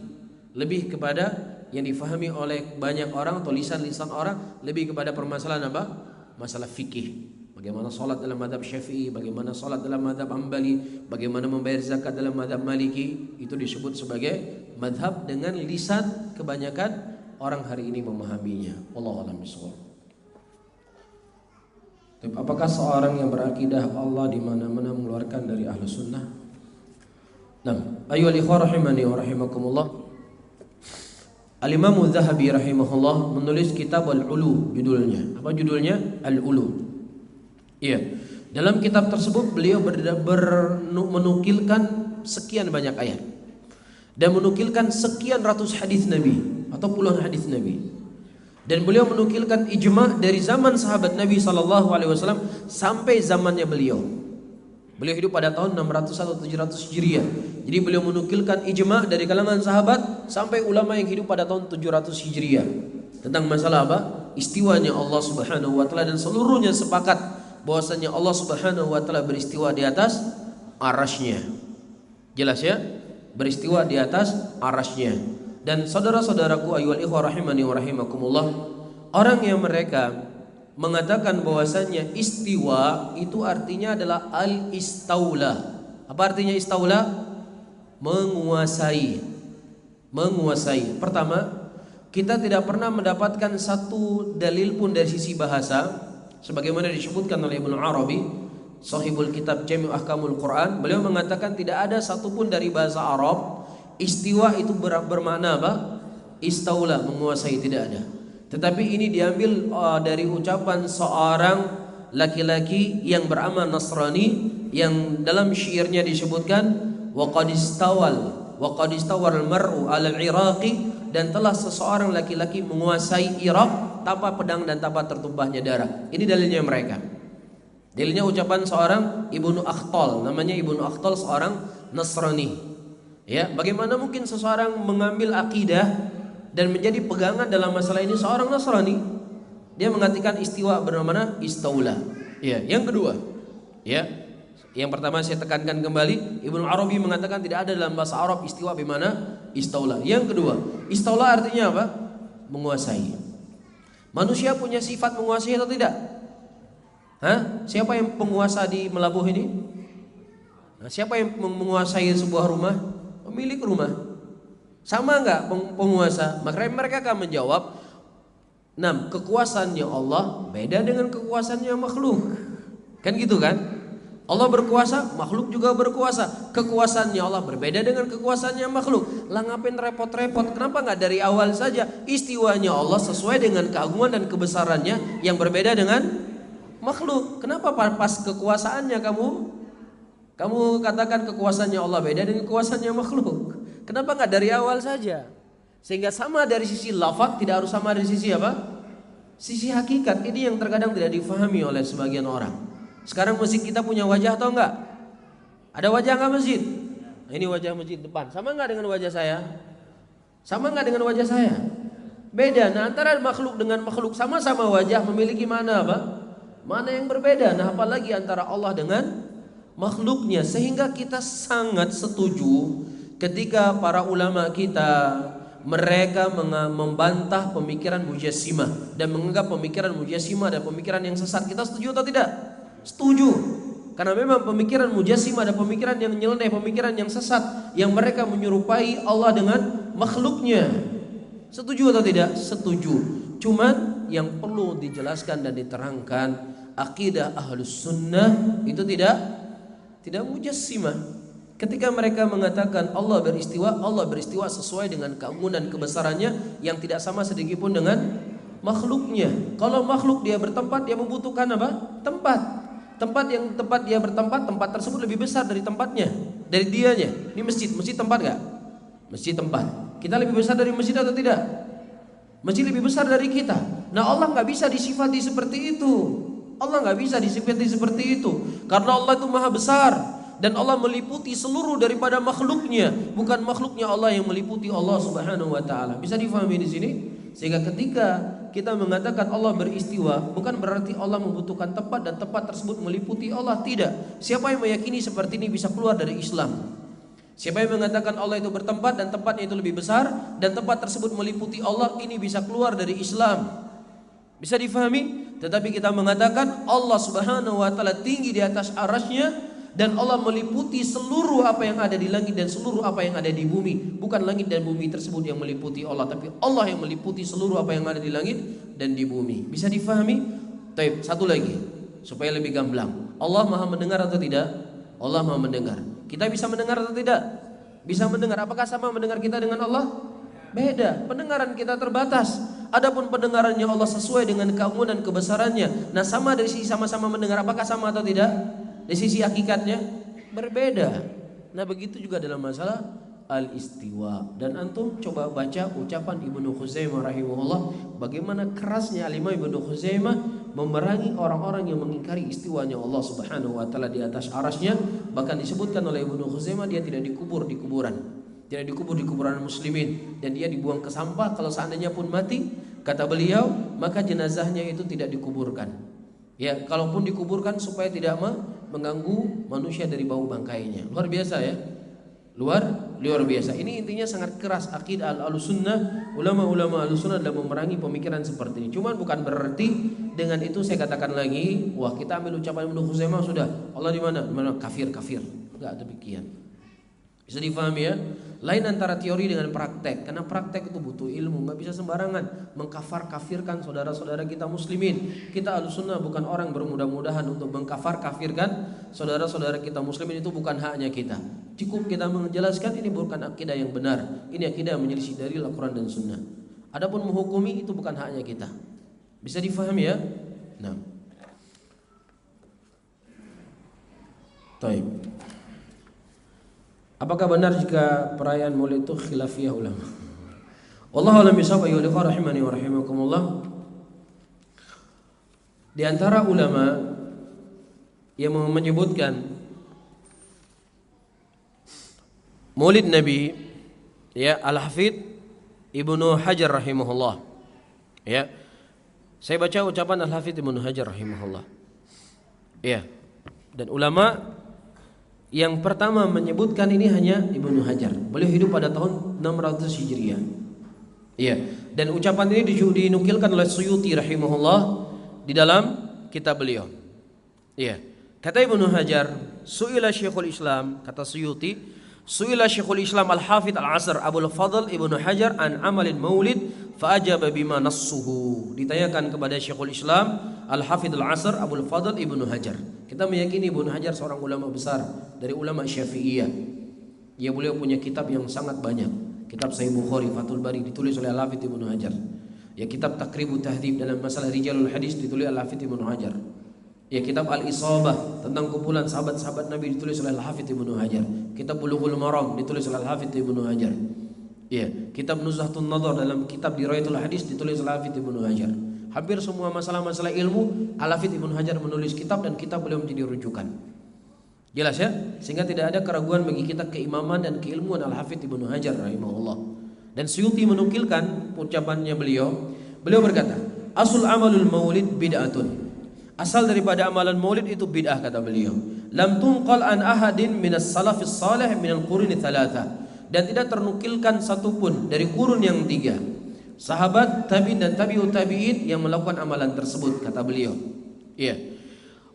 Lebih kepada yang difahami oleh banyak orang atau lisan-lisan orang, lebih kepada permasalahan apa? Masalah fikih. Bagaimana salat dalam madhab Syafi'i, bagaimana salat dalam madhab Hambali, bagaimana membayar zakat dalam madhab Maliki. Itu disebut sebagai madhab dengan lisan kebanyakan orang hari ini memahaminya. Wallahu a'lam bishawab. Apakah seorang yang berakidah Allah di mana-mana mengeluarkan dari ahlu sunnah? Nah, ayyuhal ikhwah rahimani wa rahimakumullah. Al-Imam Az-Zahabi rahimahullah menulis kitab Al-Ulu, judulnya. Apa judulnya? Al-Ulu. Iya. Dalam kitab tersebut beliau menukilkan sekian banyak ayat dan menukilkan sekian ratus hadis Nabi atau puluhan hadis Nabi. Dan beliau menukilkan ijma' dari zaman sahabat Nabi SAW sampai zamannya beliau. Beliau hidup pada tahun 600 atau 700 Hijriah. Jadi beliau menukilkan ijma' dari kalangan sahabat sampai ulama yang hidup pada tahun 700 Hijriah tentang masalah apa? Istiwanya Allah Subhanahu wa taala, dan seluruhnya sepakat bahwasanya Allah Subhanahu wa taala beristiwa di atas arasy-Nya. Jelas ya? Beristiwa di atas arasy-Nya. Dan saudara-saudaraku ayyuhal ikhwah rahimani wa rahimakumullah, orang yang mereka mengatakan bahwasanya istiwa itu artinya adalah al-istaula. Apa artinya istaula? Menguasai. Menguasai. Pertama, kita tidak pernah mendapatkan satu dalil pun dari sisi bahasa, sebagaimana disebutkan oleh Ibnu Arabi, sahibul kitab Jami' Ahkamul Quran. Beliau mengatakan tidak ada satupun dari bahasa Arab istiwa itu bermakna apa? istaula, menguasai, tidak ada. Tetapi ini diambil dari ucapan seorang laki-laki yang beramal Nasrani yang dalam syairnya disebutkan wa qad istawal mar'u 'alal Iraqi, dan telah seseorang laki-laki menguasai Irak tanpa pedang dan tanpa tertumpahnya darah. Ini dalilnya mereka. Dalilnya ucapan seorang Ibnu Akhtal, namanya Ibnu Akhtal, seorang Nasrani. Ya, bagaimana mungkin seseorang mengambil akidah dan menjadi pegangan dalam masalah ini seorang Nasrani? Dia mengatakan istiwa bernama istaula. Ya, yang kedua, ya, yang pertama saya tekankan kembali, Ibnu Arabi mengatakan tidak ada dalam bahasa Arab istiwa bimana istaula. Yang kedua, istaula artinya apa? Menguasai. Manusia punya sifat menguasai atau tidak? Hah? Siapa yang penguasa di Melabuh ini? Nah, siapa yang menguasai sebuah rumah? Pemilik rumah. Sama enggak penguasa? Maka mereka akan menjawab, nah, kekuasaannya Allah beda dengan kekuasaannya makhluk. Kan gitu kan? Allah berkuasa, makhluk juga berkuasa. Kekuasaannya Allah berbeda dengan kekuasaannya makhluk. Lah ngapain repot-repot? Kenapa enggak dari awal saja istiwanya Allah sesuai dengan keagungan dan kebesarannya yang berbeda dengan makhluk? Kenapa pas kekuasaannya kamu katakan kekuasaannya Allah beda dengan kekuasaannya makhluk? Kenapa enggak dari awal saja? Sehingga sama dari sisi lafaz, tidak harus sama dari sisi apa? Sisi hakikat. Ini yang terkadang tidak difahami oleh sebagian orang. Sekarang masjid kita punya wajah atau enggak? Ada wajah enggak masjid? Nah, ini wajah masjid depan. Sama enggak dengan wajah saya? Sama enggak dengan wajah saya? Beda. Nah, antara makhluk dengan makhluk sama-sama wajah memiliki mana apa? Mana yang berbeda. Nah, apalagi antara Allah dengan makhluknya. Sehingga kita sangat setuju ketika para ulama kita mereka membantah pemikiran Mujassimah dan menganggap pemikiran Mujassimah dan pemikiran yang sesat. Kita setuju atau tidak? Setuju. Karena memang pemikiran Mujassimah ada pemikiran yang nyeleneh, pemikiran yang sesat, yang mereka menyerupai Allah dengan makhluknya. Setuju atau tidak? Setuju. Cuman yang perlu dijelaskan dan diterangkan, akidah Ahlus Sunnah itu tidak Mujassimah. Ketika mereka mengatakan Allah beristiwa sesuai dengan keagungan dan kebesarannya yang tidak sama sedikit pun dengan makhluknya. Kalau makhluk dia bertempat, dia membutuhkan apa? Tempat yang tempat dia bertempat, tempat tersebut lebih besar dari tempatnya, dari dianya. Ini masjid tempat enggak? Masjid tempat. Kita lebih besar dari masjid atau tidak? Masjid lebih besar dari kita. Nah, Allah enggak bisa disifati seperti itu. Allah enggak bisa disifati seperti itu. Karena Allah itu maha besar. Dan Allah meliputi seluruh daripada makhluknya, bukan makhluknya Allah yang meliputi Allah Subhanahu wa taala. Bisa difahami di sini? Sehingga ketika kita mengatakan Allah beristiwa, bukan berarti Allah membutuhkan tempat dan tempat tersebut meliputi Allah, tidak. Siapa yang meyakini seperti ini bisa keluar dari Islam. Siapa yang mengatakan Allah itu bertempat dan tempatnya itu lebih besar dan tempat tersebut meliputi Allah, ini bisa keluar dari Islam. Bisa difahami? Tetapi kita mengatakan Allah Subhanahu wa taala tinggi di atas arasy-Nya dan Allah meliputi seluruh apa yang ada di langit dan seluruh apa yang ada di bumi. Bukan langit dan bumi tersebut yang meliputi Allah, tapi Allah yang meliputi seluruh apa yang ada di langit dan di bumi. Bisa difahami? Taib, satu lagi supaya lebih gamblang. Allah maha mendengar atau tidak? Allah maha mendengar. Kita bisa mendengar atau tidak? Bisa mendengar. Apakah sama mendengar kita dengan Allah? Beda. Pendengaran kita terbatas. Adapun pendengarannya Allah sesuai dengan keagungan dan kebesarannya. Nah, sama dari sisi sama-sama mendengar. Apakah sama atau tidak? Dari sisi hakikatnya berbeda. Nah, begitu juga dalam masalah al-istiwa. Dan antum coba baca ucapan Ibnu Khuzaimah rahimahullah, bagaimana kerasnya Imam Ibnu Khuzaimah memerangi orang-orang yang mengingkari istiwanya Allah Subhanahu wa taala di atas arasy-Nya. Bahkan disebutkan oleh Ibnu Khuzaimah dia tidak dikubur di kuburan, tidak dikubur di kuburan muslimin, dan dia dibuang ke sampah. Kalau seandainya pun mati, kata beliau, maka jenazahnya itu tidak dikuburkan. Ya, kalaupun dikuburkan supaya tidak mengganggu manusia dari bau bangkainya. Luar biasa ya. Luar biasa. Ini intinya sangat keras akidah al-sunnah. Ulama-ulama al-sunnah dalam memerangi pemikiran seperti ini. Cuman bukan berarti dengan itu saya katakan lagi, wah kita ambil ucapan Ibnu Khuzaimah sudah Allah di mana? Di mana? Kafir. Enggak demikian. Bisa difahami ya? Lain antara teori dengan praktek. Karena praktek itu butuh ilmu, nggak bisa sembarangan mengkafir-kafirkan saudara-saudara kita muslimin. Kita al-sunnah bukan orang bermudah-mudahan untuk mengkafir-kafirkan saudara-saudara kita muslimin itu bukan haknya kita. Cukup kita menjelaskan ini bukan akidah yang benar, ini akidah yang menyelisih dari Al-Quran dan Sunnah. Adapun menghukumi itu bukan haknya kita. Bisa difahami ya? Nah. Taib. Apakah benar jika perayaan Maulid itu khilafiyah ulama? Wallahu a'lam bishawab. Ayyuhal ikhwah rahimani wa rahimakumullah. Di antara ulama yang menyebutkan Maulid Nabi, ya, Al-Hafidz Ibnu Hajar rahimahullah. Ya. Saya baca ucapan Al-Hafidz Ibnu Hajar rahimahullah. Ya. Dan ulama yang pertama menyebutkan ini hanya Ibnu Hajar. Beliau hidup pada tahun 600 Hijriah. Ya. Dan ucapan ini dinukilkan oleh Suyuti rahimahullah di dalam kitab beliau. Ya. Kata Ibnu Hajar, su'ila Syekhul Islam, kata Suyuti, su'ila Syekhul Islam Al-Hafidz Al-Asr Abul Fadl Ibnu Hajar an amalin maulid fa'ajaba bima nassuhu. Ditanyakan kepada Syekhul Islam Al-Hafidz Al-Asr Abul Fadl Ibnu Hajar. Kita meyakini Ibnu Hajar seorang ulama besar dari ulama Syafi'iyah. Ya, beliau punya kitab yang sangat banyak. Kitab Sahih Bukhari, Fathul Bari ditulis oleh Al-Hafidz Ibnu Hajar. Ya, kitab Taqribut Tahdhib dalam masalah rijalul hadis ditulis oleh Al-Hafidz Ibnu Hajar. Ya, kitab Al-Isabah tentang kumpulan sahabat-sahabat Nabi ditulis oleh Al-Hafidz Ibnu Hajar. Kitab Bulughul Maram ditulis oleh Al-Hafidz Ibnu Hajar. Ya, kitab Nuzhatun Nadhar dalam kitab Dirayatul Hadis ditulis oleh Al-Hafidz Ibnu Hajar. Hampir semua masalah-masalah ilmu Al-Hafidz Ibnu Hajar menulis kitab dan kitab beliau menjadi rujukan. Jelas ya? Sehingga tidak ada keraguan bagi kita keimaman dan keilmuan Al-Hafidz Ibnu Hajar rahimahullah. Dan Suyuti menukilkan ucapannya beliau. Beliau berkata, "Asul amalul maulid bid'atun." Asal daripada amalan maulid itu bid'ah, kata beliau. Lam tunqal an ahadin minas salafis salih minal quruni thalatha. Dan tidak ternukilkan satupun dari kurun yang 3, sahabat, tabi'in dan tabi'ut tabi'in yang melakukan amalan tersebut, kata beliau. Iya.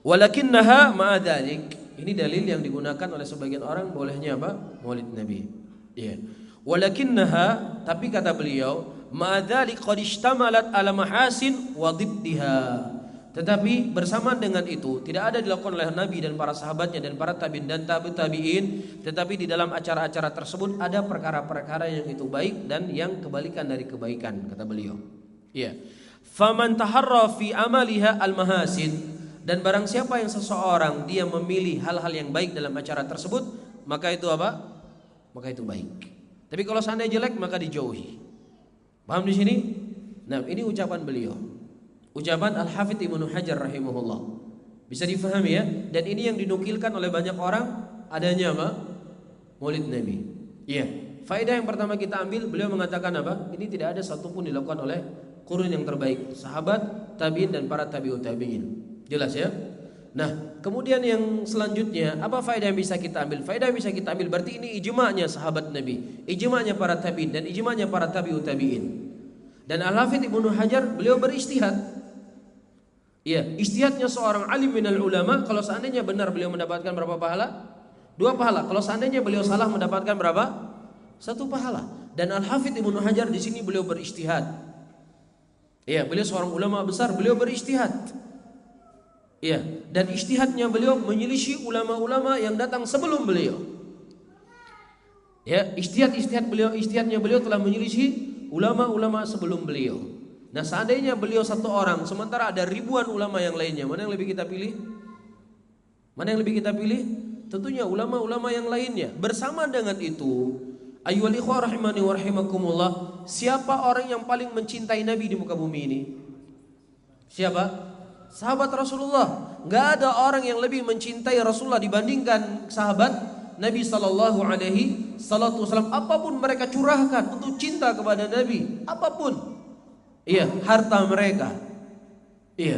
Walakinnaha ma'a dzalik. Ini dalil yang digunakan oleh sebagian orang bolehnya apa? Maulid Nabi. Iya. Walakinnaha, tapi kata beliau, ma'a dzalik qad ishtamalat ala mahasin wa diddiha. Tetapi bersamaan dengan itu tidak ada dilakukan oleh Nabi dan para sahabatnya dan para tabi'in dan tabi'in, tetapi di dalam acara-acara tersebut ada perkara-perkara yang itu baik dan yang kebalikan dari kebaikan, kata beliau. Iya. Faman taharra fi amaliha al-mahasin, dan barang siapa yang seseorang dia memilih hal-hal yang baik dalam acara tersebut, maka itu apa? Maka itu baik. Tapi kalau seandainya jelek maka dijauhi. Paham di sini? Nah, ini ucapan beliau. Ucapan Al-Hafidz Ibnu Hajar rahimahullah. Bisa difahami ya? Dan ini yang dinukilkan oleh banyak orang adanya apa? Maulid Nabi. Iya. Faedah yang pertama kita ambil, beliau mengatakan apa? Ini tidak ada satupun dilakukan oleh qurun yang terbaik, sahabat, tabi'in dan para tabi'ut tabi'in. Jelas ya? Nah, kemudian yang selanjutnya, apa faedah yang bisa kita ambil? Faedah yang bisa kita ambil berarti ini ijma'nya sahabat Nabi, ijma'nya para tabi'in dan ijma'nya para tabi'ut tabi'in. Dan Al-Hafidz Ibnu Hajar beliau beristihad. Ya, istihadnya seorang alim minal ulama, kalau seandainya benar beliau mendapatkan berapa pahala? 2 pahala. Kalau seandainya beliau salah mendapatkan berapa? 1 pahala. Dan Al-Hafidz Ibnu Hajar di sini beliau beristihad. Ya, beliau seorang ulama besar, beliau beristihad. Ya, dan istihadnya beliau menyelisih ulama-ulama yang datang sebelum beliau. Ya, istihadnya beliau telah menyelisih ulama-ulama sebelum beliau. Nah, seandainya beliau 1 orang, sementara ada ribuan ulama yang lainnya, mana yang lebih kita pilih? Mana yang lebih kita pilih? Tentunya ulama-ulama yang lainnya. Bersama dengan itu, ayyuhal ikhwah rahimani wa rahimakumullah, siapa orang yang paling mencintai Nabi di muka bumi ini? Siapa? Sahabat Rasulullah. Gak ada orang yang lebih mencintai Rasulullah dibandingkan sahabat Nabi sallallahu alaihi wasallam. Apapun mereka curahkan untuk cinta kepada Nabi, apapun. Iya, harta mereka, iya,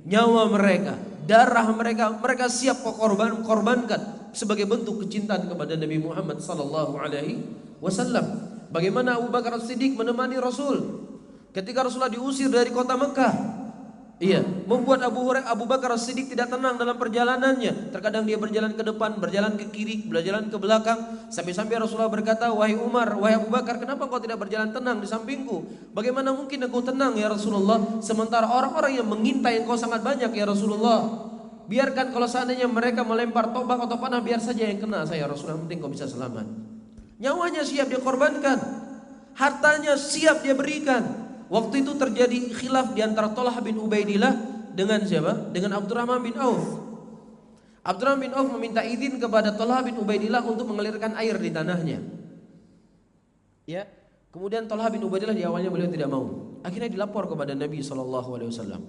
nyawa mereka, darah mereka, mereka siap korbankan sebagai bentuk kecintaan kepada Nabi Muhammad sallallahu alaihi wasallam. Bagaimana Abu Bakar As-Siddiq menemani Rasul ketika Rasulullah diusir dari kota Mekah? Iya, membuat Abu Bakar As-Siddiq tidak tenang dalam perjalanannya. Terkadang dia berjalan ke depan, berjalan ke kiri, berjalan ke belakang, sampai-sampai Rasulullah berkata, "Wahai Umar, wahai Abu Bakar, kenapa kau tidak berjalan tenang di sampingku? Bagaimana mungkin aku tenang ya Rasulullah, sementara orang-orang yang mengintai engkau sangat banyak ya Rasulullah?" biarkan kalau seandainya mereka melempar tombak atau panah, biar saja yang kena saya Rasulullah, penting kau bisa selamat. Nyawanya siap dia korbankan, hartanya siap dia berikan. Waktu itu terjadi khilaf di antara Thalhah bin Ubaidillah dengan siapa? Dengan Abdurrahman bin Auf. Abdurrahman bin Auf meminta izin kepada Thalhah bin Ubaidillah untuk mengalirkan air di tanahnya. Ya, kemudian Thalhah bin Ubaidillah di awalnya beliau tidak mau. Akhirnya dilapor kepada Nabi SAW.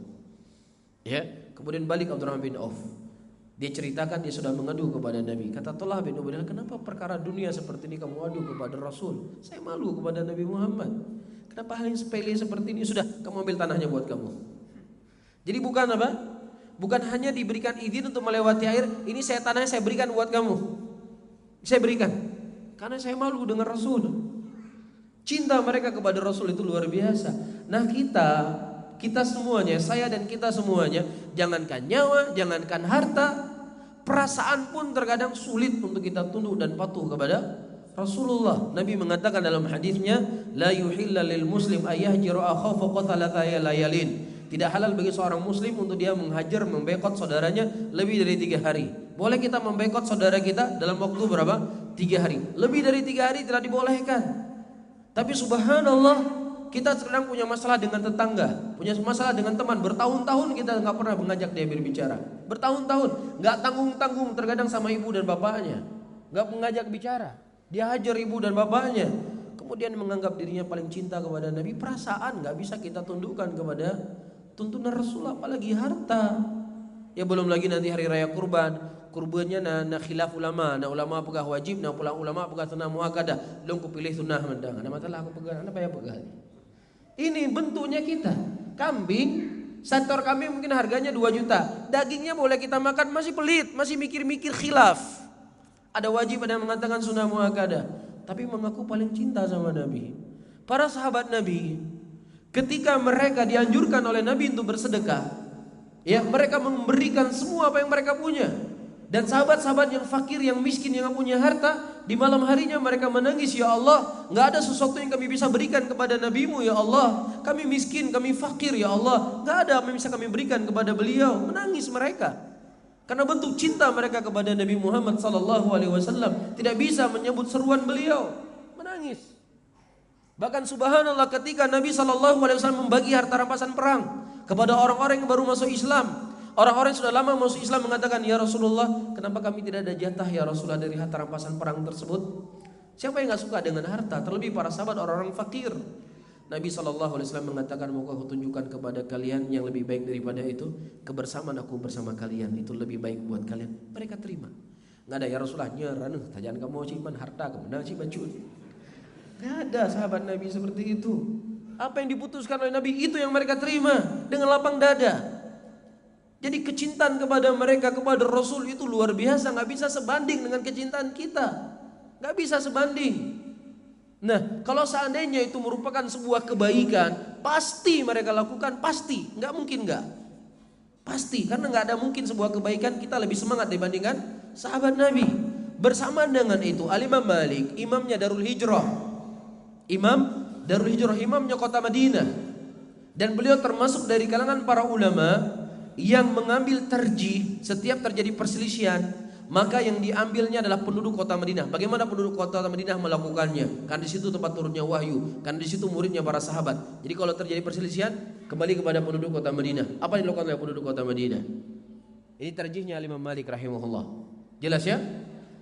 Ya, kemudian balik Abdurrahman bin Auf. Dia ceritakan dia sudah mengadu kepada Nabi. Kata Thalhah bin Ubaidillah, kenapa perkara dunia seperti ini kamu adu kepada Rasul? Saya malu kepada Nabi Muhammad. Kenapa hal yang sepele seperti ini? Sudah, kamu ambil tanahnya buat kamu. Jadi bukan apa? Bukan hanya diberikan izin untuk melewati air. Ini saya tanahnya saya berikan buat kamu. Saya berikan karena saya malu dengan Rasul. Cinta mereka kepada Rasul itu luar biasa. Nah kita semuanya, saya dan kita semuanya, jangankan nyawa, jangankan harta, perasaan pun terkadang sulit untuk kita tunduk dan patuh kepada Rasulullah. Nabi mengatakan dalam hadisnya, la yuhilla lil muslim ayyahjiru akhahu qathalatha layalin. Tidak halal bagi seorang muslim untuk dia menghajar, membekot saudaranya lebih dari 3 hari. Boleh kita membekot saudara kita dalam waktu berapa? 3 hari. Lebih dari 3 hari tidak dibolehkan. Tapi subhanallah, kita sedang punya masalah dengan tetangga, punya masalah dengan teman, bertahun-tahun kita nggak pernah mengajak dia berbicara, bertahun-tahun nggak tanggung-tanggung, terkadang sama ibu dan bapaknya nggak mengajak bicara, dia hajar ibu dan bapaknya, kemudian menganggap dirinya paling cinta kepada Nabi. Perasaan nggak bisa kita tundukkan kepada tuntunan Rasulullah, apalagi harta. Ya belum lagi nanti hari raya kurbannya na khilaf ulama, na ulama apakah wajib, na ulama apakah sunnah muakkadah. Belum ku pilih sunnah mendang. Ada masalah aku pegang, apa ya pegang. Ini bentuknya kita. Kambing, seekor kambing mungkin harganya 2 juta. Dagingnya boleh kita makan, masih pelit, masih mikir-mikir khilaf. Ada wajib, ada yang mengatakan sunnah muakkadah. Tapi mengaku paling cinta sama Nabi. Para sahabat Nabi, ketika mereka dianjurkan oleh Nabi untuk bersedekah, ya mereka memberikan semua apa yang mereka punya. Dan sahabat-sahabat yang fakir, yang miskin, yang punya harta, di malam harinya mereka menangis, ya Allah, nggak ada sesuatu yang kami bisa berikan kepada Nabi-Mu, ya Allah. Kami miskin, kami fakir, ya Allah. Nggak ada apa yang bisa kami berikan kepada beliau. Menangis mereka karena bentuk cinta mereka kepada Nabi Muhammad SAW. Tidak bisa menyebut seruan beliau, menangis. Bahkan subhanallah, ketika Nabi SAW membagi harta rampasan perang kepada orang-orang yang baru masuk Islam, orang-orang yang sudah lama masuk Islam mengatakan, ya Rasulullah, kenapa kami tidak ada jatah ya Rasulullah dari harta rampasan perang tersebut? Siapa yang gak suka dengan harta? Terlebih para sahabat orang-orang fakir. Nabi SAW mengatakan, mau aku tunjukkan kepada kalian yang lebih baik daripada itu, kebersamaan aku bersama kalian itu lebih baik buat kalian. Mereka terima. Gak ada ya Rasulullah nyeran, tajaan kamu ciman harta kemudian si bacun. Gak ada sahabat Nabi seperti itu. Apa yang diputuskan oleh Nabi itu yang mereka terima dengan lapang dada. Jadi kecintaan kepada mereka, kepada Rasul itu luar biasa, gak bisa sebanding dengan kecintaan kita. Gak bisa sebanding. Nah, kalau seandainya itu merupakan sebuah kebaikan, pasti mereka lakukan, pasti. Gak mungkin gak. Pasti, karena gak ada mungkin sebuah kebaikan kita lebih semangat dibandingkan sahabat Nabi. Bersamaan dengan itu, Al-Imam Malik, imamnya Darul Hijrah, imamnya kota Madinah, dan beliau termasuk dari kalangan para ulama yang mengambil tarjih setiap terjadi perselisihan, maka yang diambilnya adalah penduduk kota Madinah. Bagaimana penduduk kota Madinah melakukannya? Karena di situ tempat turunnya wahyu, karena di situ muridnya para sahabat. Jadi kalau terjadi perselisihan, kembali kepada penduduk kota Madinah. Apa yang dilakukan oleh penduduk kota Madinah? Ini tarjihnya Imam Malik rahimahullah. Jelas ya?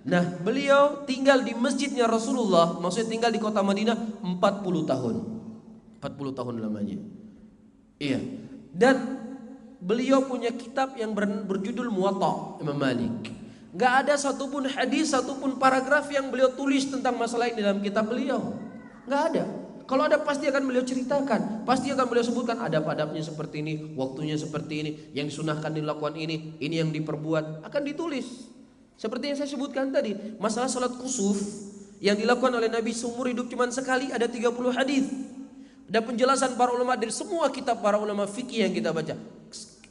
Nah, beliau tinggal di masjidnya Rasulullah, maksudnya tinggal di kota Madinah 40 tahun. 40 tahun lamanya. Iya. Dan beliau punya kitab yang berjudul Muwatta Imam Malik. Gak ada satupun hadis, satupun paragraf yang beliau tulis tentang masalah ini dalam kitab beliau. Gak ada. Kalau ada pasti akan beliau ceritakan, pasti akan beliau sebutkan adab-adabnya seperti ini, waktunya seperti ini, yang disunahkan dilakukan ini yang diperbuat, akan ditulis. Seperti yang saya sebutkan tadi, masalah salat kusuf yang dilakukan oleh Nabi seumur hidup cuma sekali, ada 30 hadis. Ada penjelasan para ulama dari semua kitab para ulama fikih yang kita baca.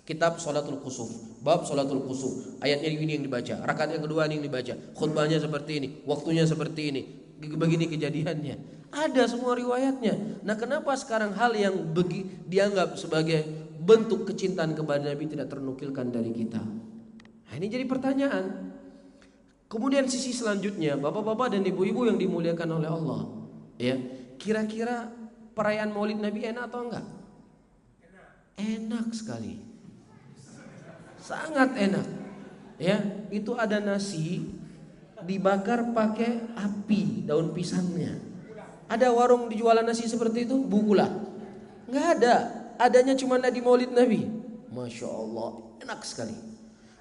Kitab salatul kusuf, bab salatul kusuf, ayatnya ini yang dibaca, rakaat yang kedua ini yang dibaca, khutbahnya seperti ini, waktunya seperti ini, begini kejadiannya. Ada semua riwayatnya. Nah, kenapa sekarang hal yang dianggap sebagai bentuk kecintaan kepada Nabi tidak ternukilkan dari kita? Nah, ini jadi pertanyaan. Kemudian sisi selanjutnya, bapak-bapak dan ibu-ibu yang dimuliakan oleh Allah, ya, kira-kira perayaan Maulid Nabi enak atau enggak? Enak sekali, sangat enak. Ya, itu ada nasi dibakar pakai api, daun pisangnya. Ada warung dijualan nasi seperti itu? Bukulah, nggak ada. Adanya cuma di Maulid Nabi. Masya Allah, enak sekali.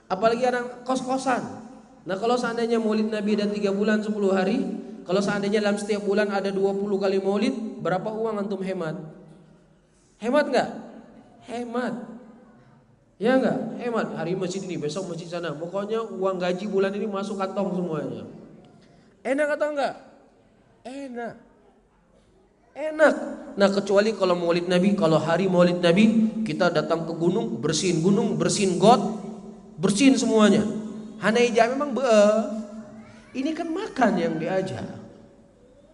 Apalagi ada kos-kosan. Nah, kalau seandainya Maulid Nabi ada 3 bulan 10 hari, kalau seandainya dalam setiap bulan ada 20 kali Maulid, berapa uang antum hemat? Hemat nggak? Hemat. Ya enggak? Hemat. Hari masjid ini, besok masjid sana. Pokoknya uang gaji bulan ini masuk kantong semuanya. Enak atau enggak? Enak. Enak. Nah, kecuali kalau Maulid Nabi, kalau hari Maulid Nabi kita datang ke gunung, bersihin got, bersihin semuanya. Hanaija memang ini kan makan yang diajak.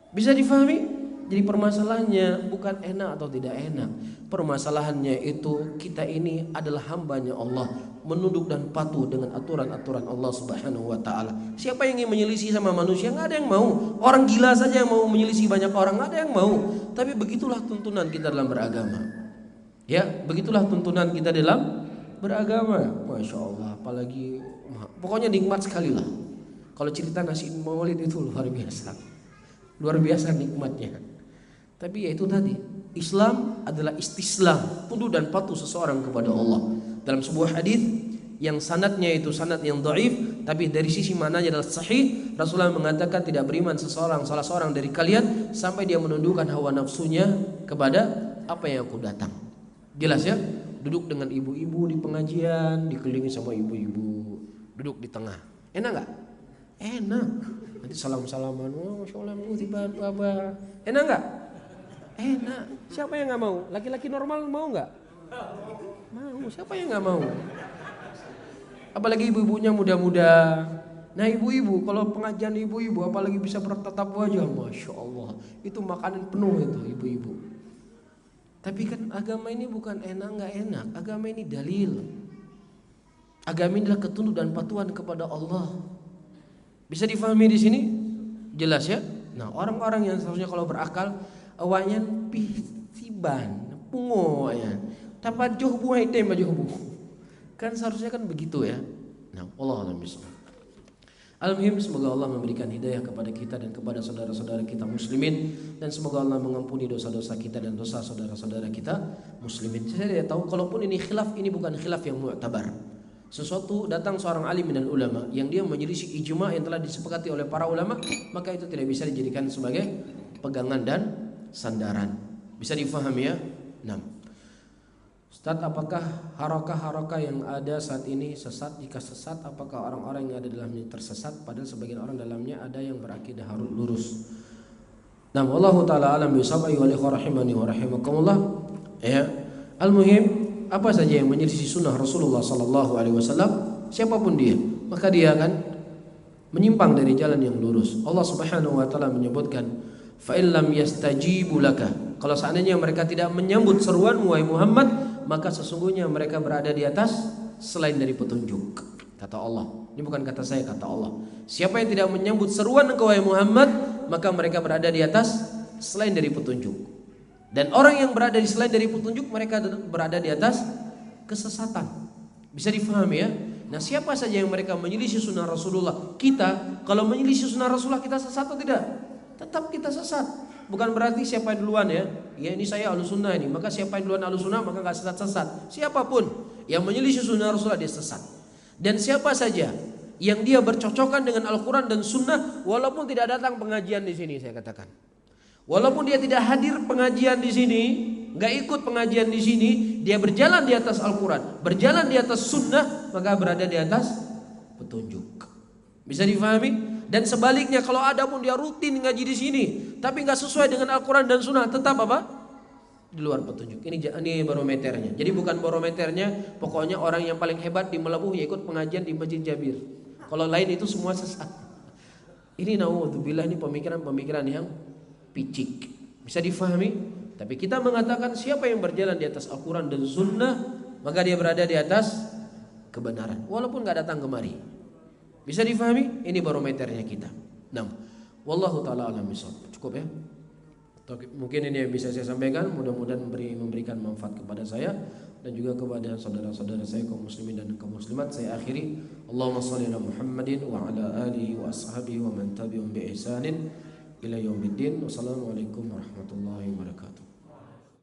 Bisa difahami? Jadi permasalahannya bukan enak atau tidak enak. Permasalahannya itu kita ini adalah hambanya Allah, menunduk dan patuh dengan aturan-aturan Allah Subhanahu wa taala. Siapa yang ingin menyelisih sama manusia? Enggak ada yang mau. Orang gila saja yang mau menyelisih banyak orang, enggak ada yang mau. Tapi begitulah tuntunan kita dalam beragama. Ya, begitulah tuntunan kita dalam beragama. Masya Allah, apalagi pokoknya nikmat sekali lah. Kalau cerita nasi Maulid itu luar biasa. Luar biasa nikmatnya. Tapi ya itu tadi, Islam adalah istislam, tunduk dan patuh seseorang kepada Allah. Dalam sebuah hadis yang sanadnya itu sanad yang dhaif, tapi dari sisi maknanya adalah sahih, Rasulullah mengatakan tidak beriman salah seorang dari kalian sampai dia menundukkan hawa nafsunya kepada apa yang aku datang. Jelas ya? Duduk dengan ibu-ibu di pengajian, dikelilingi sama ibu-ibu, duduk di tengah. Enak enggak? Enak. Nanti salam-salaman, oh, Masya Allah, bantu apa? Enak enggak? Enak. Siapa yang nggak mau? Laki-laki normal mau nggak? Mau. Siapa yang nggak mau? Apalagi ibu-ibunya muda-muda. Nah, ibu-ibu, kalau pengajian ibu-ibu, apalagi bisa bertatap wajah, Masya Allah, itu makanan penuh itu ibu-ibu. Tapi kan agama ini bukan enak nggak enak. Agama ini dalil. Agama ini adalah ketunduk dan patuhan kepada Allah. Bisa difahami di sini? Jelas ya? Nah, orang-orang yang seharusnya kalau berakal awalnya pihtiban, pungo ya. Tapat juhbu haitem juhbu. Kan seharusnya kan begitu ya. Nah, Allah alam bisawab. Al-muhim, semoga Allah memberikan hidayah kepada kita dan kepada saudara-saudara kita muslimin, dan semoga Allah mengampuni dosa-dosa kita dan dosa saudara-saudara kita muslimin. Saya tahu kalaupun ini khilaf, ini bukan khilaf yang mu'tabar. Sesuatu datang seorang alim dan ulama yang dia menyelisih ijma yang telah disepakati oleh para ulama, maka itu tidak bisa dijadikan sebagai pegangan dan sandaran. Bisa difahami ya? Nah, Ustaz, apakah harakah-harakah yang ada saat ini sesat? Jika sesat, apakah orang-orang yang ada dalamnya tersesat? Padahal sebagian orang dalamnya ada yang berakidah lurus. Nah, wallahu taala alam bisawab. Ayyuhal ikhwah rahimani wa rahimakumullah. Ya, al-muhim, apa saja yang menyelisih sunnah Rasulullah sallallahu alaihi wasallam, siapapun dia, maka dia akan menyimpang dari jalan yang lurus. Allah Subhanahu wa taala menyebutkan, fa illam yastajibu laka, kalau seandainya mereka tidak menyambut seruanmu wahai Muhammad, maka sesungguhnya mereka berada di atas selain dari petunjuk, kata Allah. Ini bukan kata saya, kata Allah. Siapa yang tidak menyambut seruan engkau wahai Muhammad, maka mereka berada di atas selain dari petunjuk. Dan orang yang berada di selain dari petunjuk, mereka berada di atas kesesatan. Bisa difahami ya? Nah, siapa saja yang mereka menyelisih sunnah Rasulullah, kita kalau menyelisih sunnah Rasulullah, kita sesat atau tidak? Tetap kita sesat. Bukan berarti siapa yang duluan ya. Ya, ini saya ahlus sunnah ini, maka siapa yang duluan ahlus sunnah maka gak sesat-sesat. Siapapun yang menyelisih sunnah Rasulullah, dia sesat. Dan siapa saja yang dia bercocokan dengan Al-Quran dan sunnah, walaupun tidak datang pengajian di sini, saya katakan, walaupun dia tidak hadir pengajian di sini, gak ikut pengajian di sini, dia berjalan di atas Al-Quran, berjalan di atas sunnah, maka berada di atas petunjuk. Bisa difahami? Dan sebaliknya, kalau ada pun dia rutin ngaji di sini, tapi nggak sesuai dengan Al-Quran dan Sunnah, tetap apa? Di luar petunjuk. Ini barometernya. Jadi bukan barometernya, pokoknya orang yang paling hebat di Melabuh ya ikut pengajian di Masjid Jabir. Kalau lain itu semua sesat. Ini naudzubillah, ini pemikiran-pemikiran yang picik. Bisa difahami? Tapi kita mengatakan siapa yang berjalan di atas Al-Quran dan Sunnah, maka dia berada di atas kebenaran walaupun nggak datang kemari. Bisa difahami? Ini barometernya kita. Nah, wallahu taala alam bishawab. Cukup ya. Mungkin ini yang bisa saya sampaikan, mudah-mudahan memberikan manfaat kepada saya dan juga kepada saudara-saudara saya kaum muslimin dan kaum muslimat. Saya akhiri, Allahumma shalli ala Muhammadin wa ala alihi wa ashabihi wa man tabi'ahum bi ihsanin ila yaumiddin. Wassalamualaikum warahmatullahi wabarakatuh.